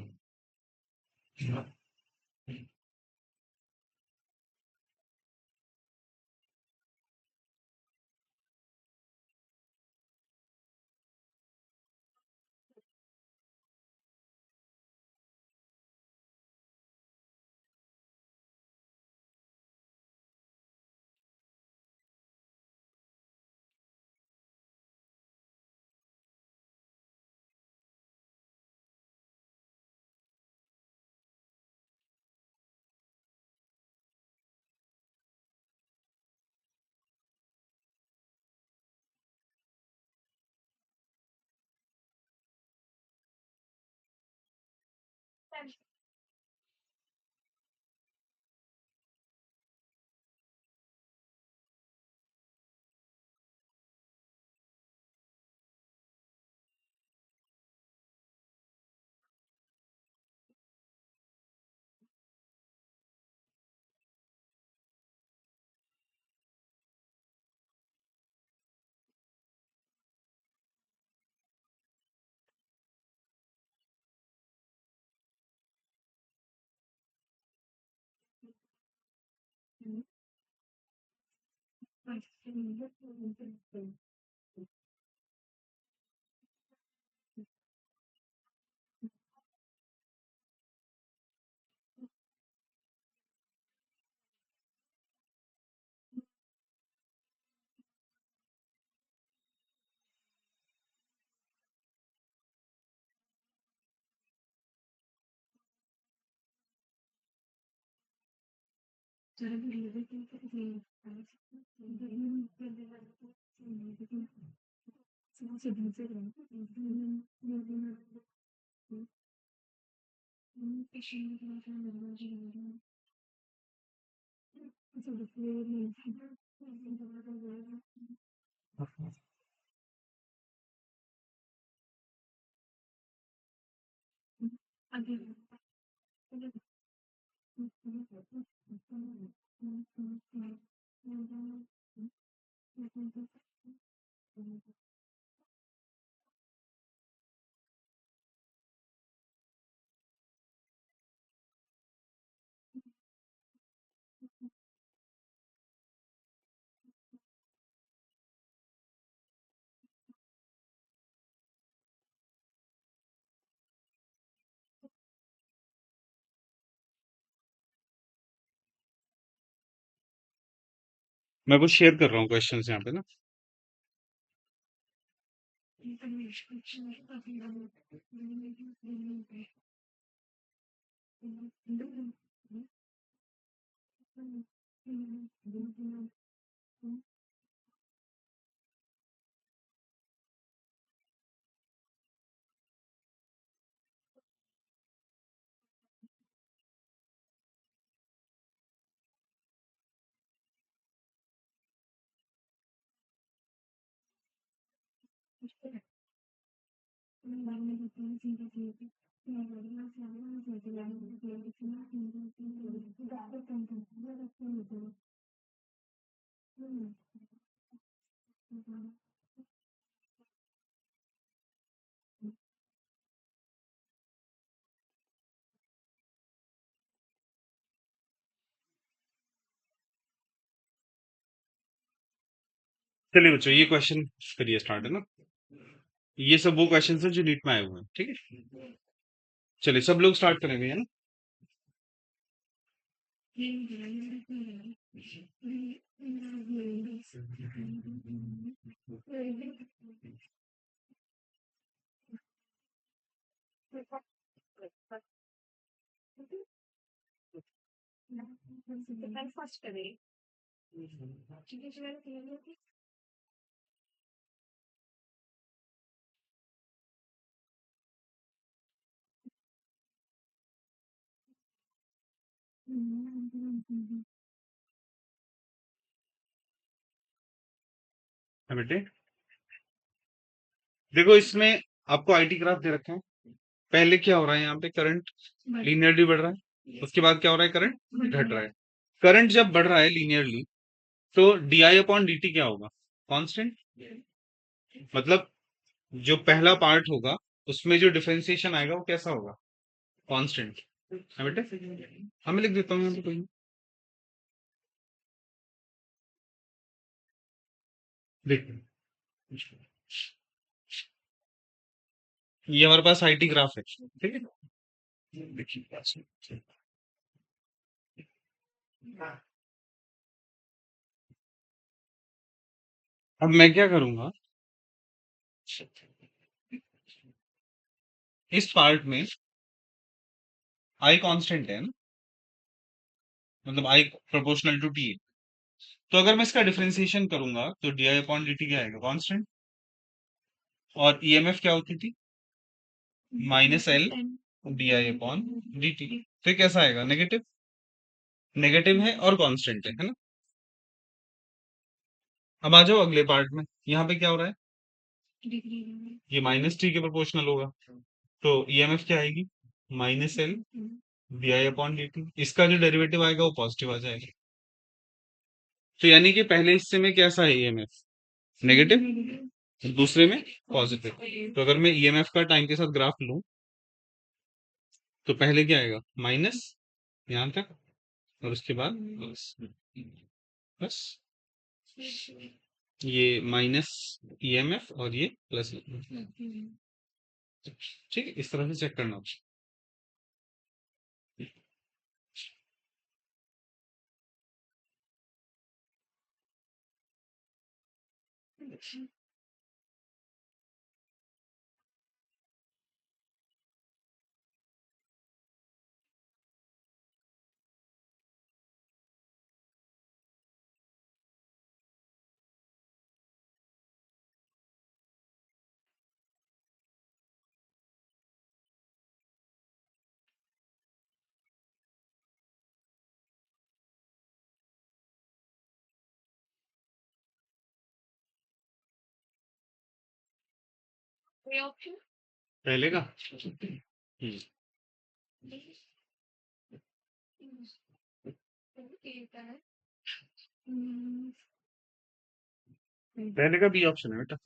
मैं कुछ शेयर कर रहा हूँ क्वेश्चंस यहाँ पे ना। चलिए बच्चों, ये क्वेश्चन करिए स्टार्ट, है ना। ये सब वो क्वेश्चन है जो नीट में आए हुए हैं, ठीक है। चलिए सब लोग स्टार्ट करेंगे, है ना। फर्स्ट करें हाँ बेटे, देखो इसमें आपको आईटी ग्राफ दे रखे हैं। पहले क्या हो रहा है यहाँ पे, करंट लीनियरली बढ़ रहा है। उसके बाद क्या हो रहा है, करंट घट रहा है। करंट जब बढ़ रहा है लीनियरली, तो डीआई अपॉन डीटी क्या होगा, कांस्टेंट। मतलब जो पहला पार्ट होगा उसमें जो डिफरेंशिएशन आएगा वो कैसा होगा, कांस्टेंट। है बेटे, हमें लिख देता हूँ यहाँ पे कोई नहीं। देखिए, ये हमारे पास आईटी ग्राफ है, ठीक है। देखिए, अब मैं क्या करूंगा, इस पार्ट में आई कांस्टेंट है ना, मतलब आई प्रोपोर्शनल टू टी है। तो अगर मैं इसका डिफरेंशिएशन करूंगा तो D I upon D T क्या आएगा, कांस्टेंट। और ईएमएफ क्या होती थी, minus L D I upon D T. तो ये कैसा आएगा, नेगेटिव। नेगेटिव है और कांस्टेंट है ना। अब आ जाओ अगले पार्ट में, यहाँ पे क्या हो रहा है, ये माइनस टी के प्रोपोर्शनल होगा। तो ईएमएफ क्या आएगी, minus L D I upon D T. इसका जो डेरिवेटिव आएगा वो पॉजिटिव आ जाएगा। तो यानी कि पहले हिस्से में कैसा है ईएमएफ, नेगेटिव, दूसरे में पॉजिटिव। तो अगर मैं ईएमएफ का टाइम के साथ ग्राफ लूं तो पहले क्या आएगा, माइनस यहां तक, और उसके बाद प्लस। बस, ये माइनस ईएमएफ और ये प्लस। ठीक है, इस तरह से चेक करना। कोई ऑप्शन पहले का हम्म, पहले का बी ऑप्शन है बेटा।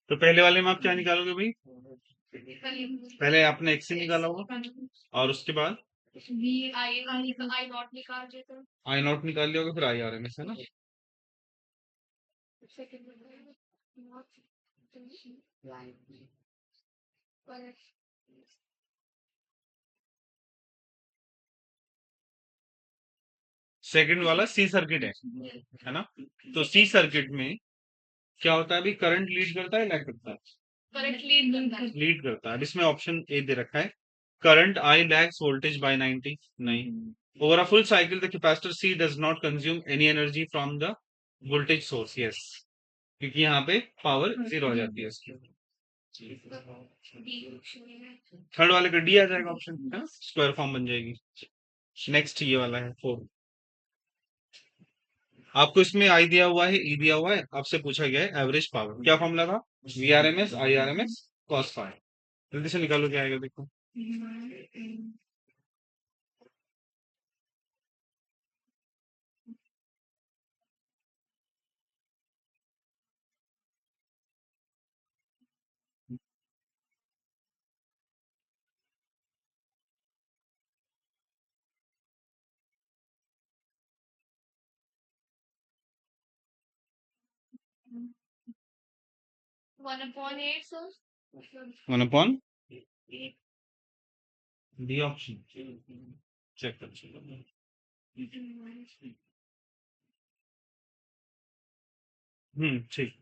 तो पहले वाले में आप क्या निकालोगे भाई? पहले आपने एक्स निकाला होगा और उसके बाद आई नॉट निकाल देते आई नॉट निकाल लिया होगा, फिर आई आर एम एस है ना। सेकंड वाला सी सर्किट है ना। तो सी सर्किट में क्या होता है अभी, करंट लीड करता है लैग करता है? करंट लीड करता है। लीड करता है। अब इसमें ऑप्शन ए दे रखा है, current I lags voltage by 90। नहीं, over a full cycle the capacitor C does not consume any energy from the voltage source. Yes, क्योंकि यहाँ पे पावर जीरो हो जाती है इसकी। थर्ड वाले का डी आ जाएगा ऑप्शन, है ना, स्क्वायर फॉर्म बन जाएगी। नेक्स्ट ये वाला है फोर। आपको इसमें आई दिया हुआ है, ई दिया हुआ है, आपसे पूछा गया है एवरेज पावर। क्या फॉर्मूला था? V R M S I R M S cos five. जल्दी से निकालो क्या आएगा देखो। 1/8 सर। 1/, डी ऑप्शन चेक कर। ठीक।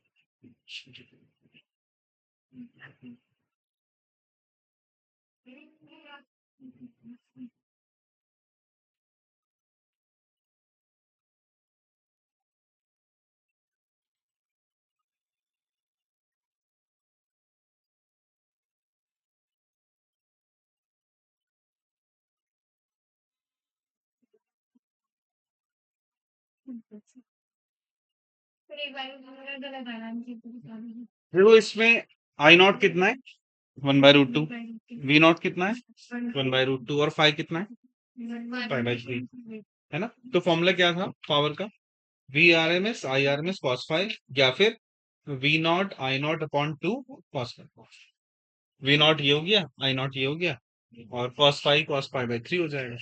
फिर एक बार गलत आया देखो इसमें आई नॉट कितना है, 1/√2। वी नॉट कितना है, 1/√2। और फाइव कितना है, 5/3, है ना। तो फॉर्मूला क्या था पावर का? V R M S I R M S cos five, या फिर V not I not upon two cos five. V nought ये हो गया, आई नॉट ये हो गया, और cos 5 हो जाएगा।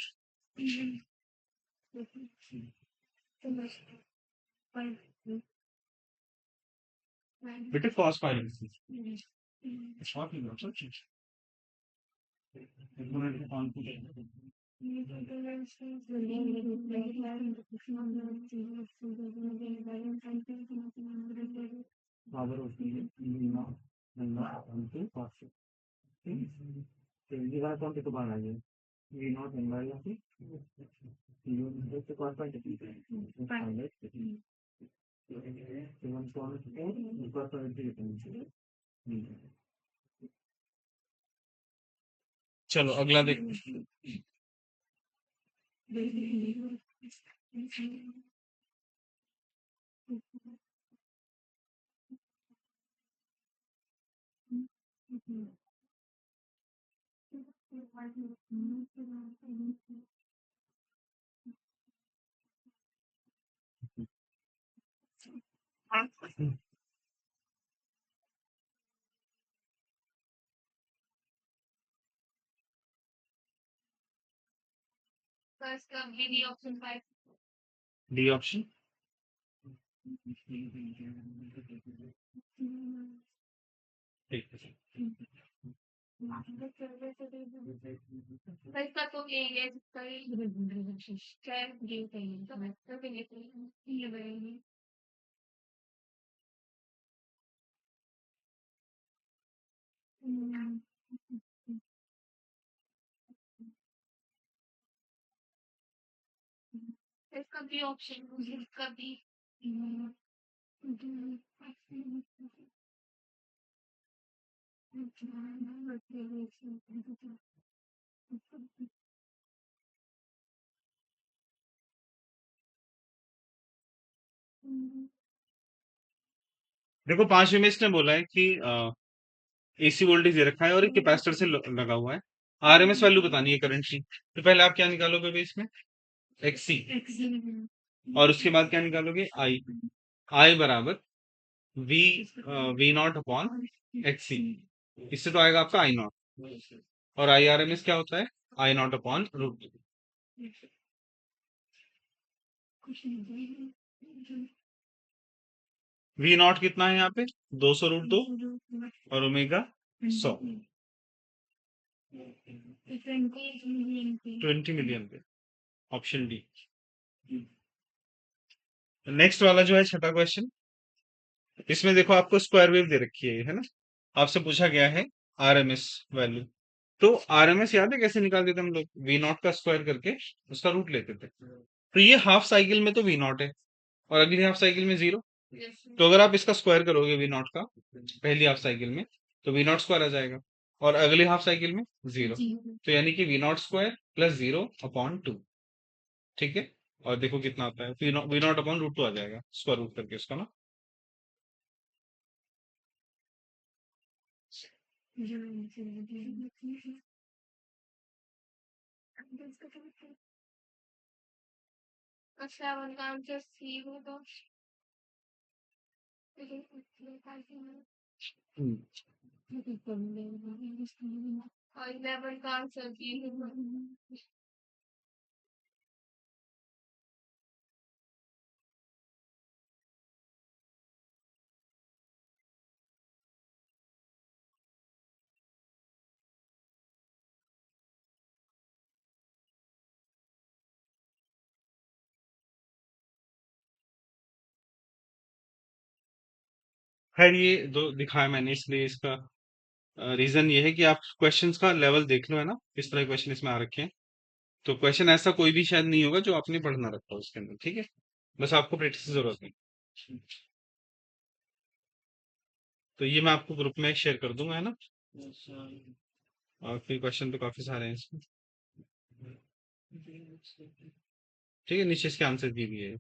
बेटे cos 5 पावर होती है ये वाला कौन से तो बाहर आ गया, वी नॉट वन बाय चलो अगला देखो। फर्स्ट का बी ऑप्शन 5। D option. ठीक है। इसका तो ये है जिसका क्या डी चाहिए तो मैं तो ये बनेगी। इसका बी ऑप्शन इसका बी देखो 5 में इसने बोला है कि एसी वोल्टेज दे रखा है और एक कैपेसिटर से लगा हुआ है। आरएमएस वैल्यू बतानी है करंट की। तो पहले आप क्या निकालोगे बेस में? एक्सी। और उसके बाद क्या निकालोगे? आई। आई बराबर V V not upon XC. इससे तो आएगा आपका आई नॉट। और आई आर एम एस क्या होता है? I not upon root. V naught कितना है यहाँ पे? 200 √2 और ओमेगा 100। 20 मिलियन पे। Option D. नेक्स्ट वाला जो है छठा क्वेश्चन, इसमें देखो आपको स्क्वायर वेव दे रखी है ना। आपसे पूछा गया है आरएमएस वैल्यू। तो आरएमएस याद है कैसे निकाल देते हम लोग? वी नॉट का स्क्वायर करके उसका रूट लेते थे। तो ये हाफ साइकिल में तो वी नॉट है और अगली हाफ साइकिल में 0। तो अगर आप इसका स्क्वायर करोगे वी नॉट का पहली हाफ साइकिल में, तो वी नॉट स्क्वायर आ जाएगा और अगली हाफ साइकिल में 0। तो यानी कि वी नॉट स्क्वायर प्लस 0/2। ठीक है। और देखो कितना आता है, वी नॉट अपॉन √2 आ जाएगा स्क्वायर रूट करके उसका ना। अच्छा उनका आंसर सी होगा हम्म। और 11 का आंसर बी होगा। खैर ये दो दिखाया मैंने इसलिए इसका रीजन ये है कि आप क्वेश्चंस का लेवल देख लो है ना, किस तरह क्वेश्चन इसमें आ रखे हैं। तो क्वेश्चन ऐसा कोई भी शायद नहीं होगा जो आपने पढ़ना रखा हो उसके अंदर। ठीक है, बस आपको प्रैक्टिस की जरूरत है। तो ये मैं आपको ग्रुप में शेयर कर दूंगा है ना। और फिर क्वेश्चन तो काफी सारे हैं इसमें। ठीक है, नीचे इसके आंसर दिए दिए हैं।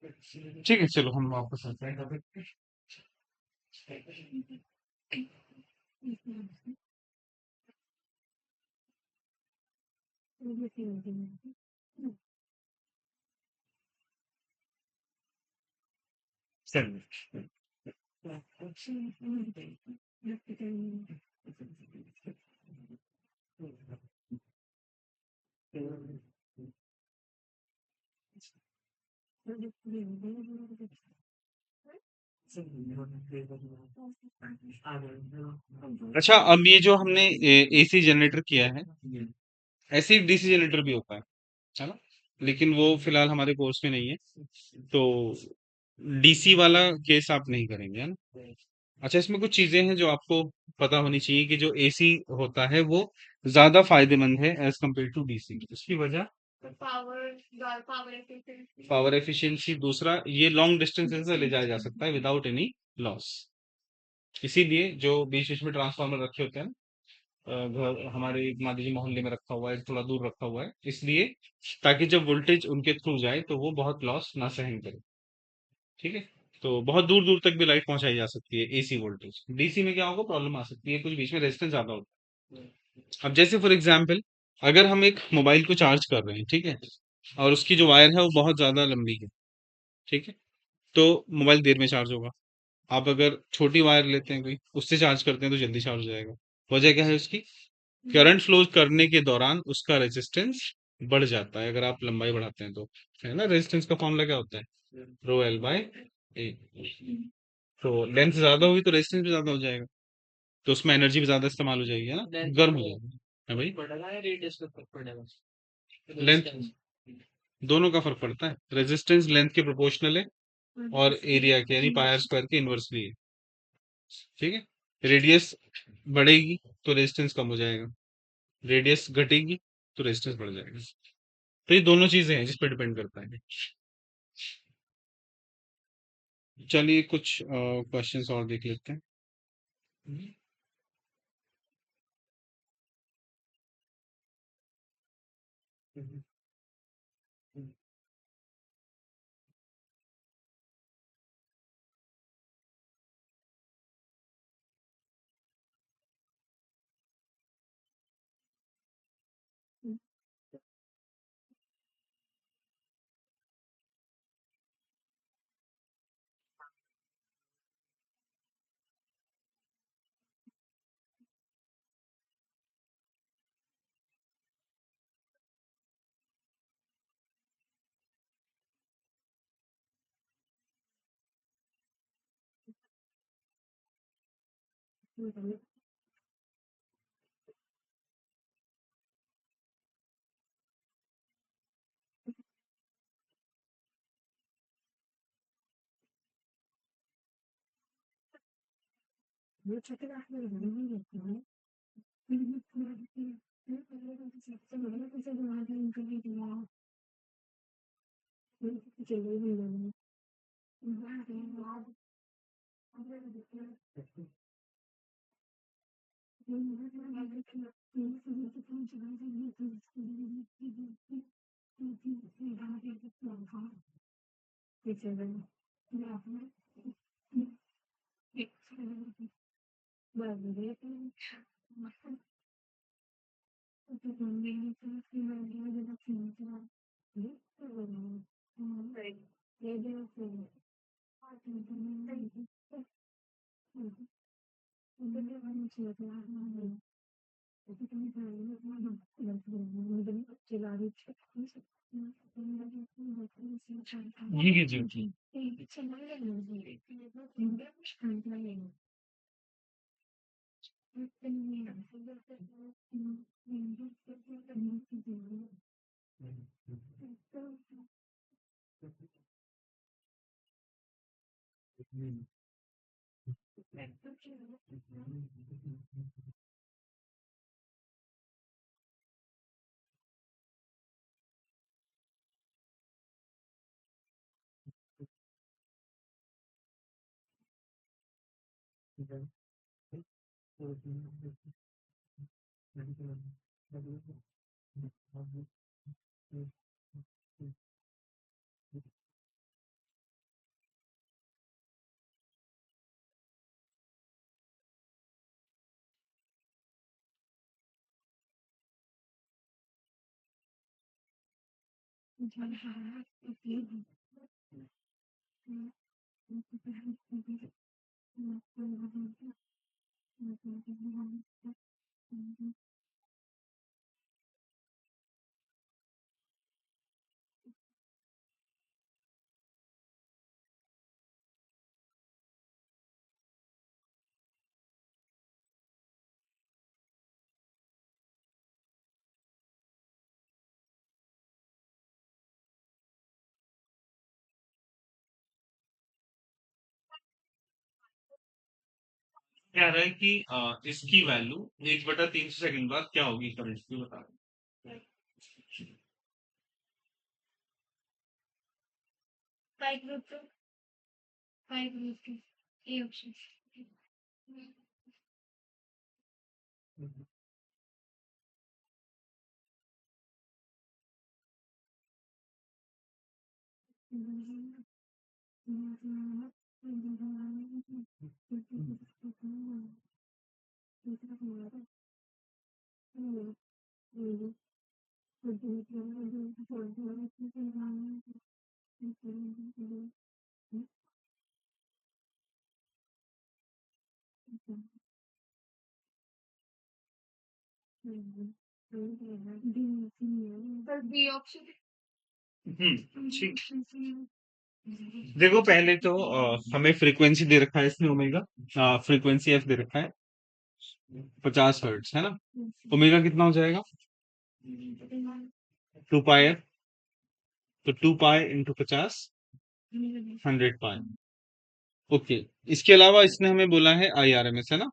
ठीक है, चलो हम वापस आते हैं topic पे। चलिए। अच्छा, अब ये जो हमने एसी जनरेटर किया है, ऐसे ही डीसी जनरेटर भी होता है ना? लेकिन वो फिलहाल हमारे कोर्स में नहीं है। तो डीसी वाला केस आप नहीं करेंगे है ना? अच्छा, इसमें कुछ चीजें हैं जो आपको पता होनी चाहिए कि जो एसी होता है वो ज्यादा फायदेमंद है एज कम्पेयर टू डीसी। इसकी वजह power power efficiency. Power efficiency, दूसरा ये लॉन्ग डिस्टेंसेस से ले जाया जा सकता है विदाउट एनी लॉस। इसीलिए जो बीच बीच में ट्रांसफार्मर रखे होते हैं ना, घर हमारे मान लीजिए मोहल्ले में रखा हुआ है, थोड़ा दूर रखा हुआ है, इसलिए ताकि जब वोल्टेज उनके थ्रू जाए तो वो बहुत लॉस ना सहन करे। ठीक है। तो बहुत दूर दूर तक भी लाइट पहुंचाई जा सकती है एसी वोल्टेज। डीसी में क्या होगा, प्रॉब्लम आ सकती है, कुछ बीच में रेजिस्टेंस ज्यादा होता है। अब जैसे फॉर एग्जांपल अगर हम एक मोबाइल को चार्ज कर रहे हैं, ठीक है, और उसकी जो वायर है वो बहुत ज्यादा लंबी है, ठीक है, तो मोबाइल देर में चार्ज होगा। आप अगर छोटी वायर लेते हैं कोई, उससे चार्ज करते हैं तो जल्दी चार्ज हो जाएगा। वजह क्या है उसकी? करंट फ्लो करने के दौरान उसका रेजिस्टेंस बढ़ जाता है अगर आप लंबाई बढ़ाते हैं तो। है ना, रेजिस्टेंस का फॉर्मूला क्या होता है? रो एल बाय ए। तो लेंथ ज्यादा होगी तो रेजिस्टेंस भी ज्यादा हो जाएगा, तो उसमें एनर्जी भी ज्यादा इस्तेमाल हो जाएगी, है ना, गर्म हो जाएगा। है भाई, लेंथ दोनों का फर्क पड़ता है। रेजिस्टेंस लेंथ के प्रोपोर्शनल है और एरिया के यानी पाई आर स्क्वायर के इनवर्सली है। ठीक है, रेडियस बढ़ेगी तो रेजिस्टेंस कम हो जाएगा, रेडियस घटेगी तो रेजिस्टेंस बढ़ जाएगा। तो ये दोनों चीजें हैं जिस पर डिपेंड करता है। चलिए कुछ क्वेश्चंस और देख लेते हैं। जी जी जी। कह रहा है कि इसकी वैल्यू 1/300 सेकंड बाद क्या होगी करंट की, बता। हम्म, हम्म, पर बी ऑप्शन। ठीक। देखो पहले तो हमें फ्रीक्वेंसी दे रखा है इसमें ओमेगा, फ्रीक्वेंसी एफ दे रखा है 50 हर्ट्ज, है ना। ओमेगा कितना हो जाएगा? 2 पाई एफ, तो 2 पाई इंटू 50, 100 पाई। ओके। इसके अलावा इसने हमें बोला है आई आर एम एस, है ना,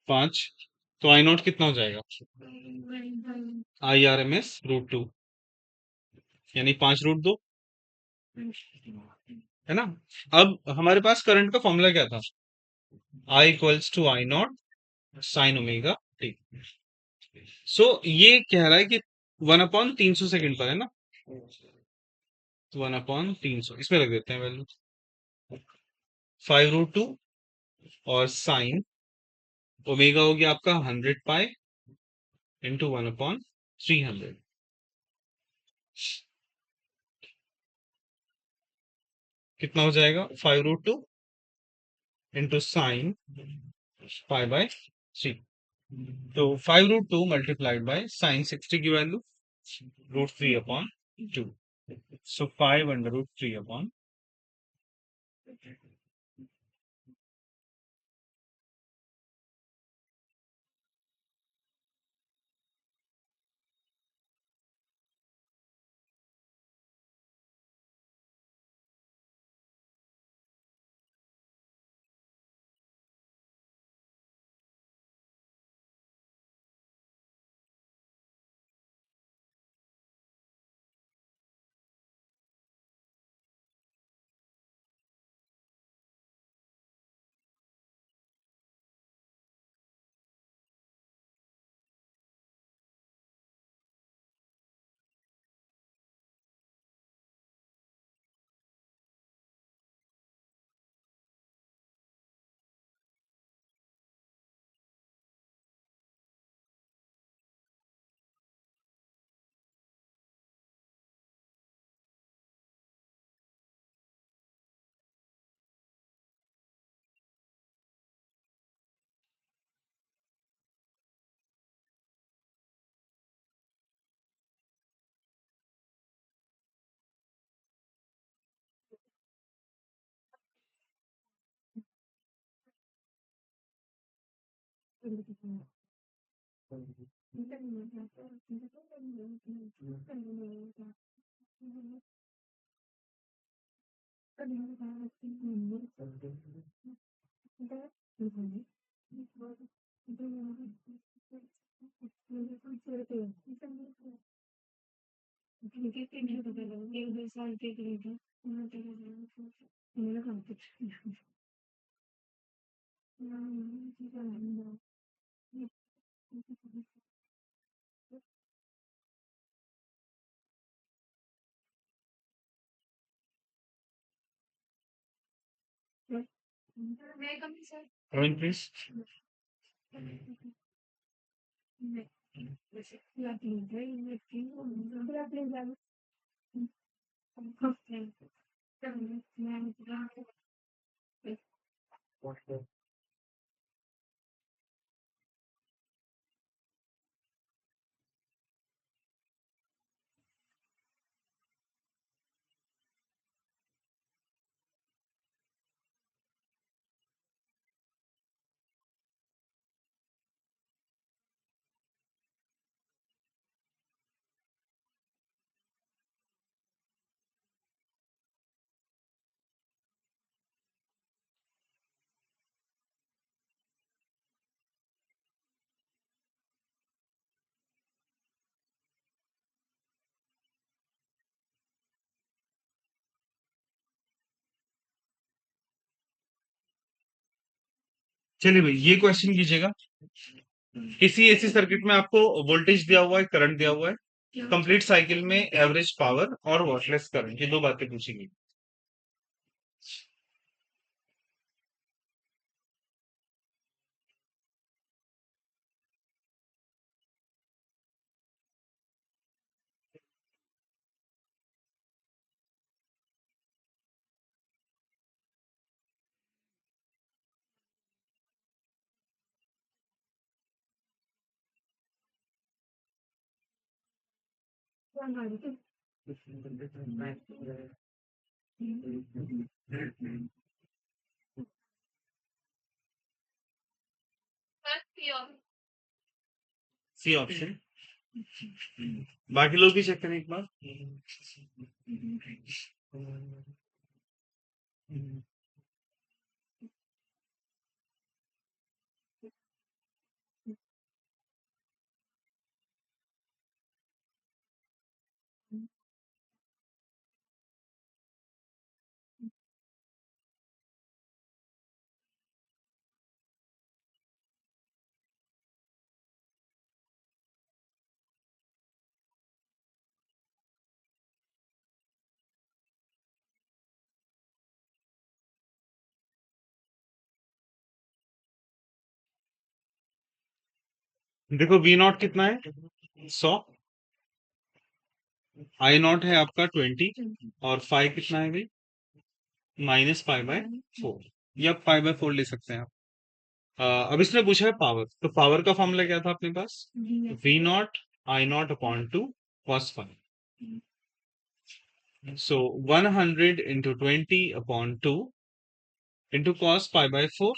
5। तो आई नॉट कितना हो जाएगा? IRMS√2, यानी 5√2, है ना। अब हमारे पास करंट का फॉर्मूला क्या था? I = I0 sin ω t। सो ये कह रहा है कि 1/300 सेकंड पर, है ना। 1/300 इसमें रख देते हैं वैल्यू, 5√2, और साइन ओमेगा हो गया आपका 100 पाई इंटू 1/300। कितना हो जाएगा? 5√2 इंटू साइन पाई/3। तो 5√2 मल्टीप्लाइड बाय साइन 60 की वैल्यू √3/2। सो 5/3/। Run, please. चलिए भाई ये क्वेश्चन कीजिएगा। किसी ऐसी सर्किट में आपको वोल्टेज दिया हुआ है, करंट दिया हुआ है, कंप्लीट साइकिल में एवरेज पावर और वॉटलेस करंट, ये दो बातें पूछेंगी। C option. बाकी लोग भी चेक करें एक बार। देखो वी नॉट कितना है, 100। आई नॉट है आपका 20। और फाइव कितना है भाई, -5/4। या 5/4 ले सकते हैं आप। अब इसने पूछा है पावर, तो पावर का फॉर्मूला क्या था अपने पास, V not I not upon 2 cos 5। So 100 into 20 upon 2 into cos pi/4.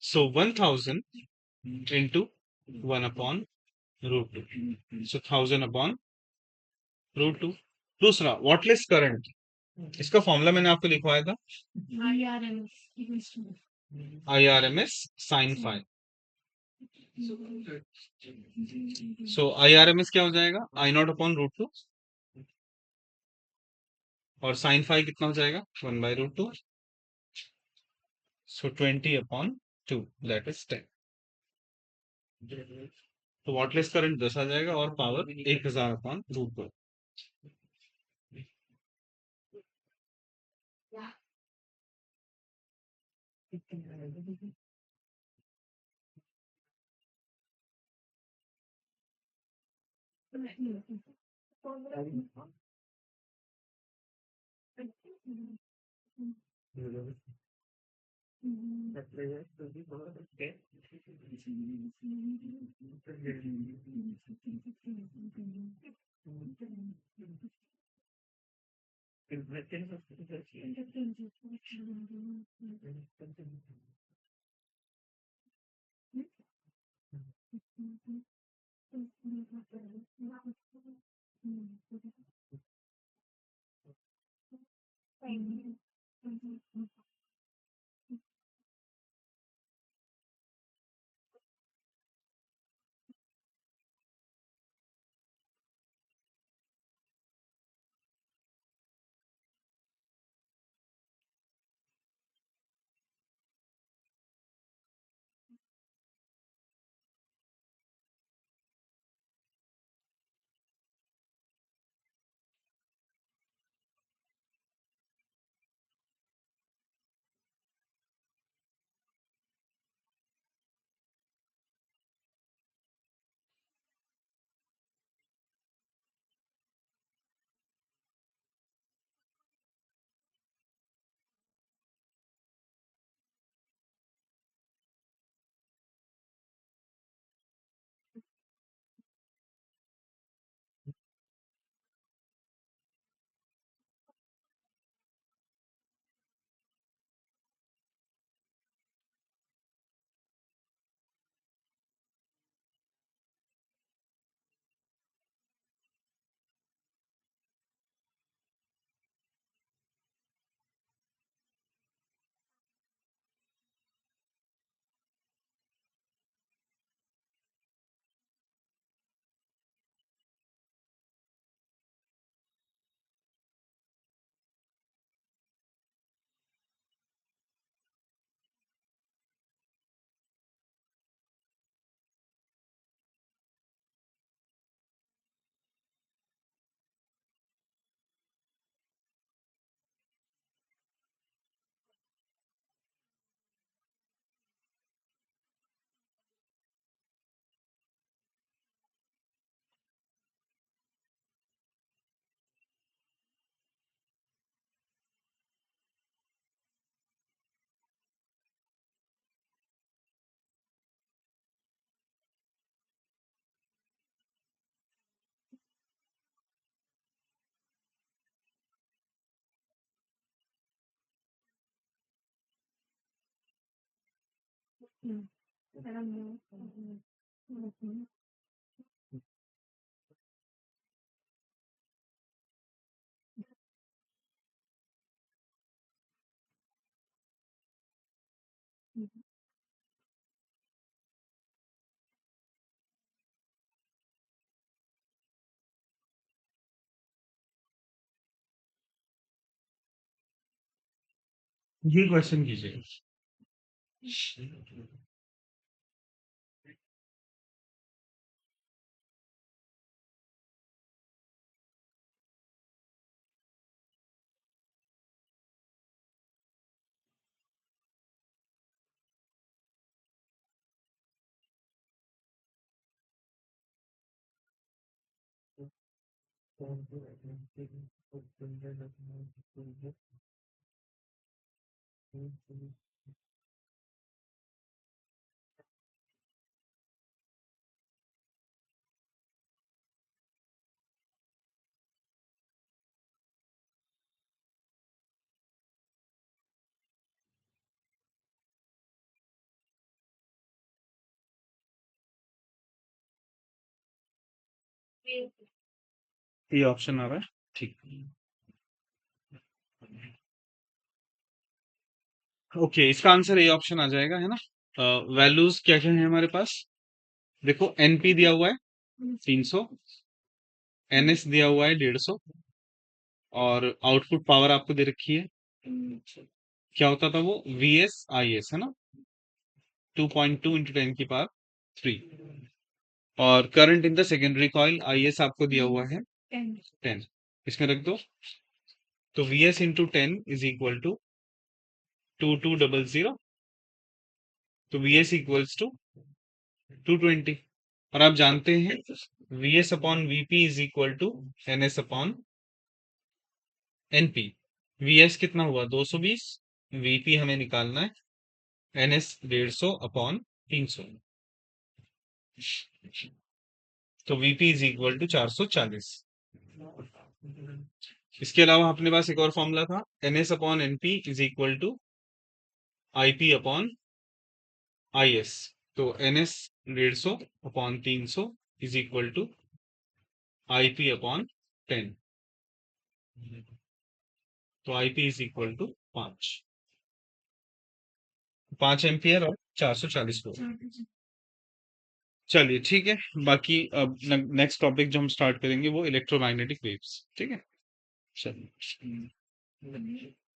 So 1000 into 1 upon √2। So 1000 upon √2। दूसरा वॉटलेस करंट, इसका फॉर्मूला मैंने आपको लिखवाया था, IRMS sin phi। सो IRMS क्या हो जाएगा, I0/√2। और sin phi कितना हो जाएगा, 1/√2। सो 20/2, दैट इज 10। तो वॉटलेस करंट 10 आ जाएगा और पावर 1000/√2। ये क्वेश्चन कीजिए। ये ऑप्शन आ रहा है, ठीक। ओके, इसका आंसर ए ऑप्शन आ जाएगा, है ना। वैल्यूज क्या क्या है हमारे पास? देखो, एनपी दिया हुआ है 300, एनएस दिया हुआ है 150, और आउटपुट पावर आपको दे रखी है। क्या होता था वो? वीएस आई एस, है ना। 2.2 इंटू 10 की पावर 3। और current in the secondary coil I S आपको दिया हुआ है 10। इसमें रख दो। तो VS into 10 is equal to 2200। तो वीएस इक्वल्स टू 220। और आप जानते हैं VS upon VP is equal to NS upon NP. VS कितना हुआ? 220। वीपी हमें निकालना है, एनएस 150 अपॉन 300। तो वीपी इज इक्वल टू 440। इसके अलावा अपने पास एक और फॉर्मूला था, NS upon NP is equal to IP upon IS. तो NS 150 upon 300 is equal to IP upon 10। तो IP is equal to 5 ampere और 440 वोल्ट। चलिए, ठीक है। बाकी अब नेक्स्ट टॉपिक जो हम स्टार्ट करेंगे वो इलेक्ट्रोमैग्नेटिक वेव्स, ठीक है। चलिए।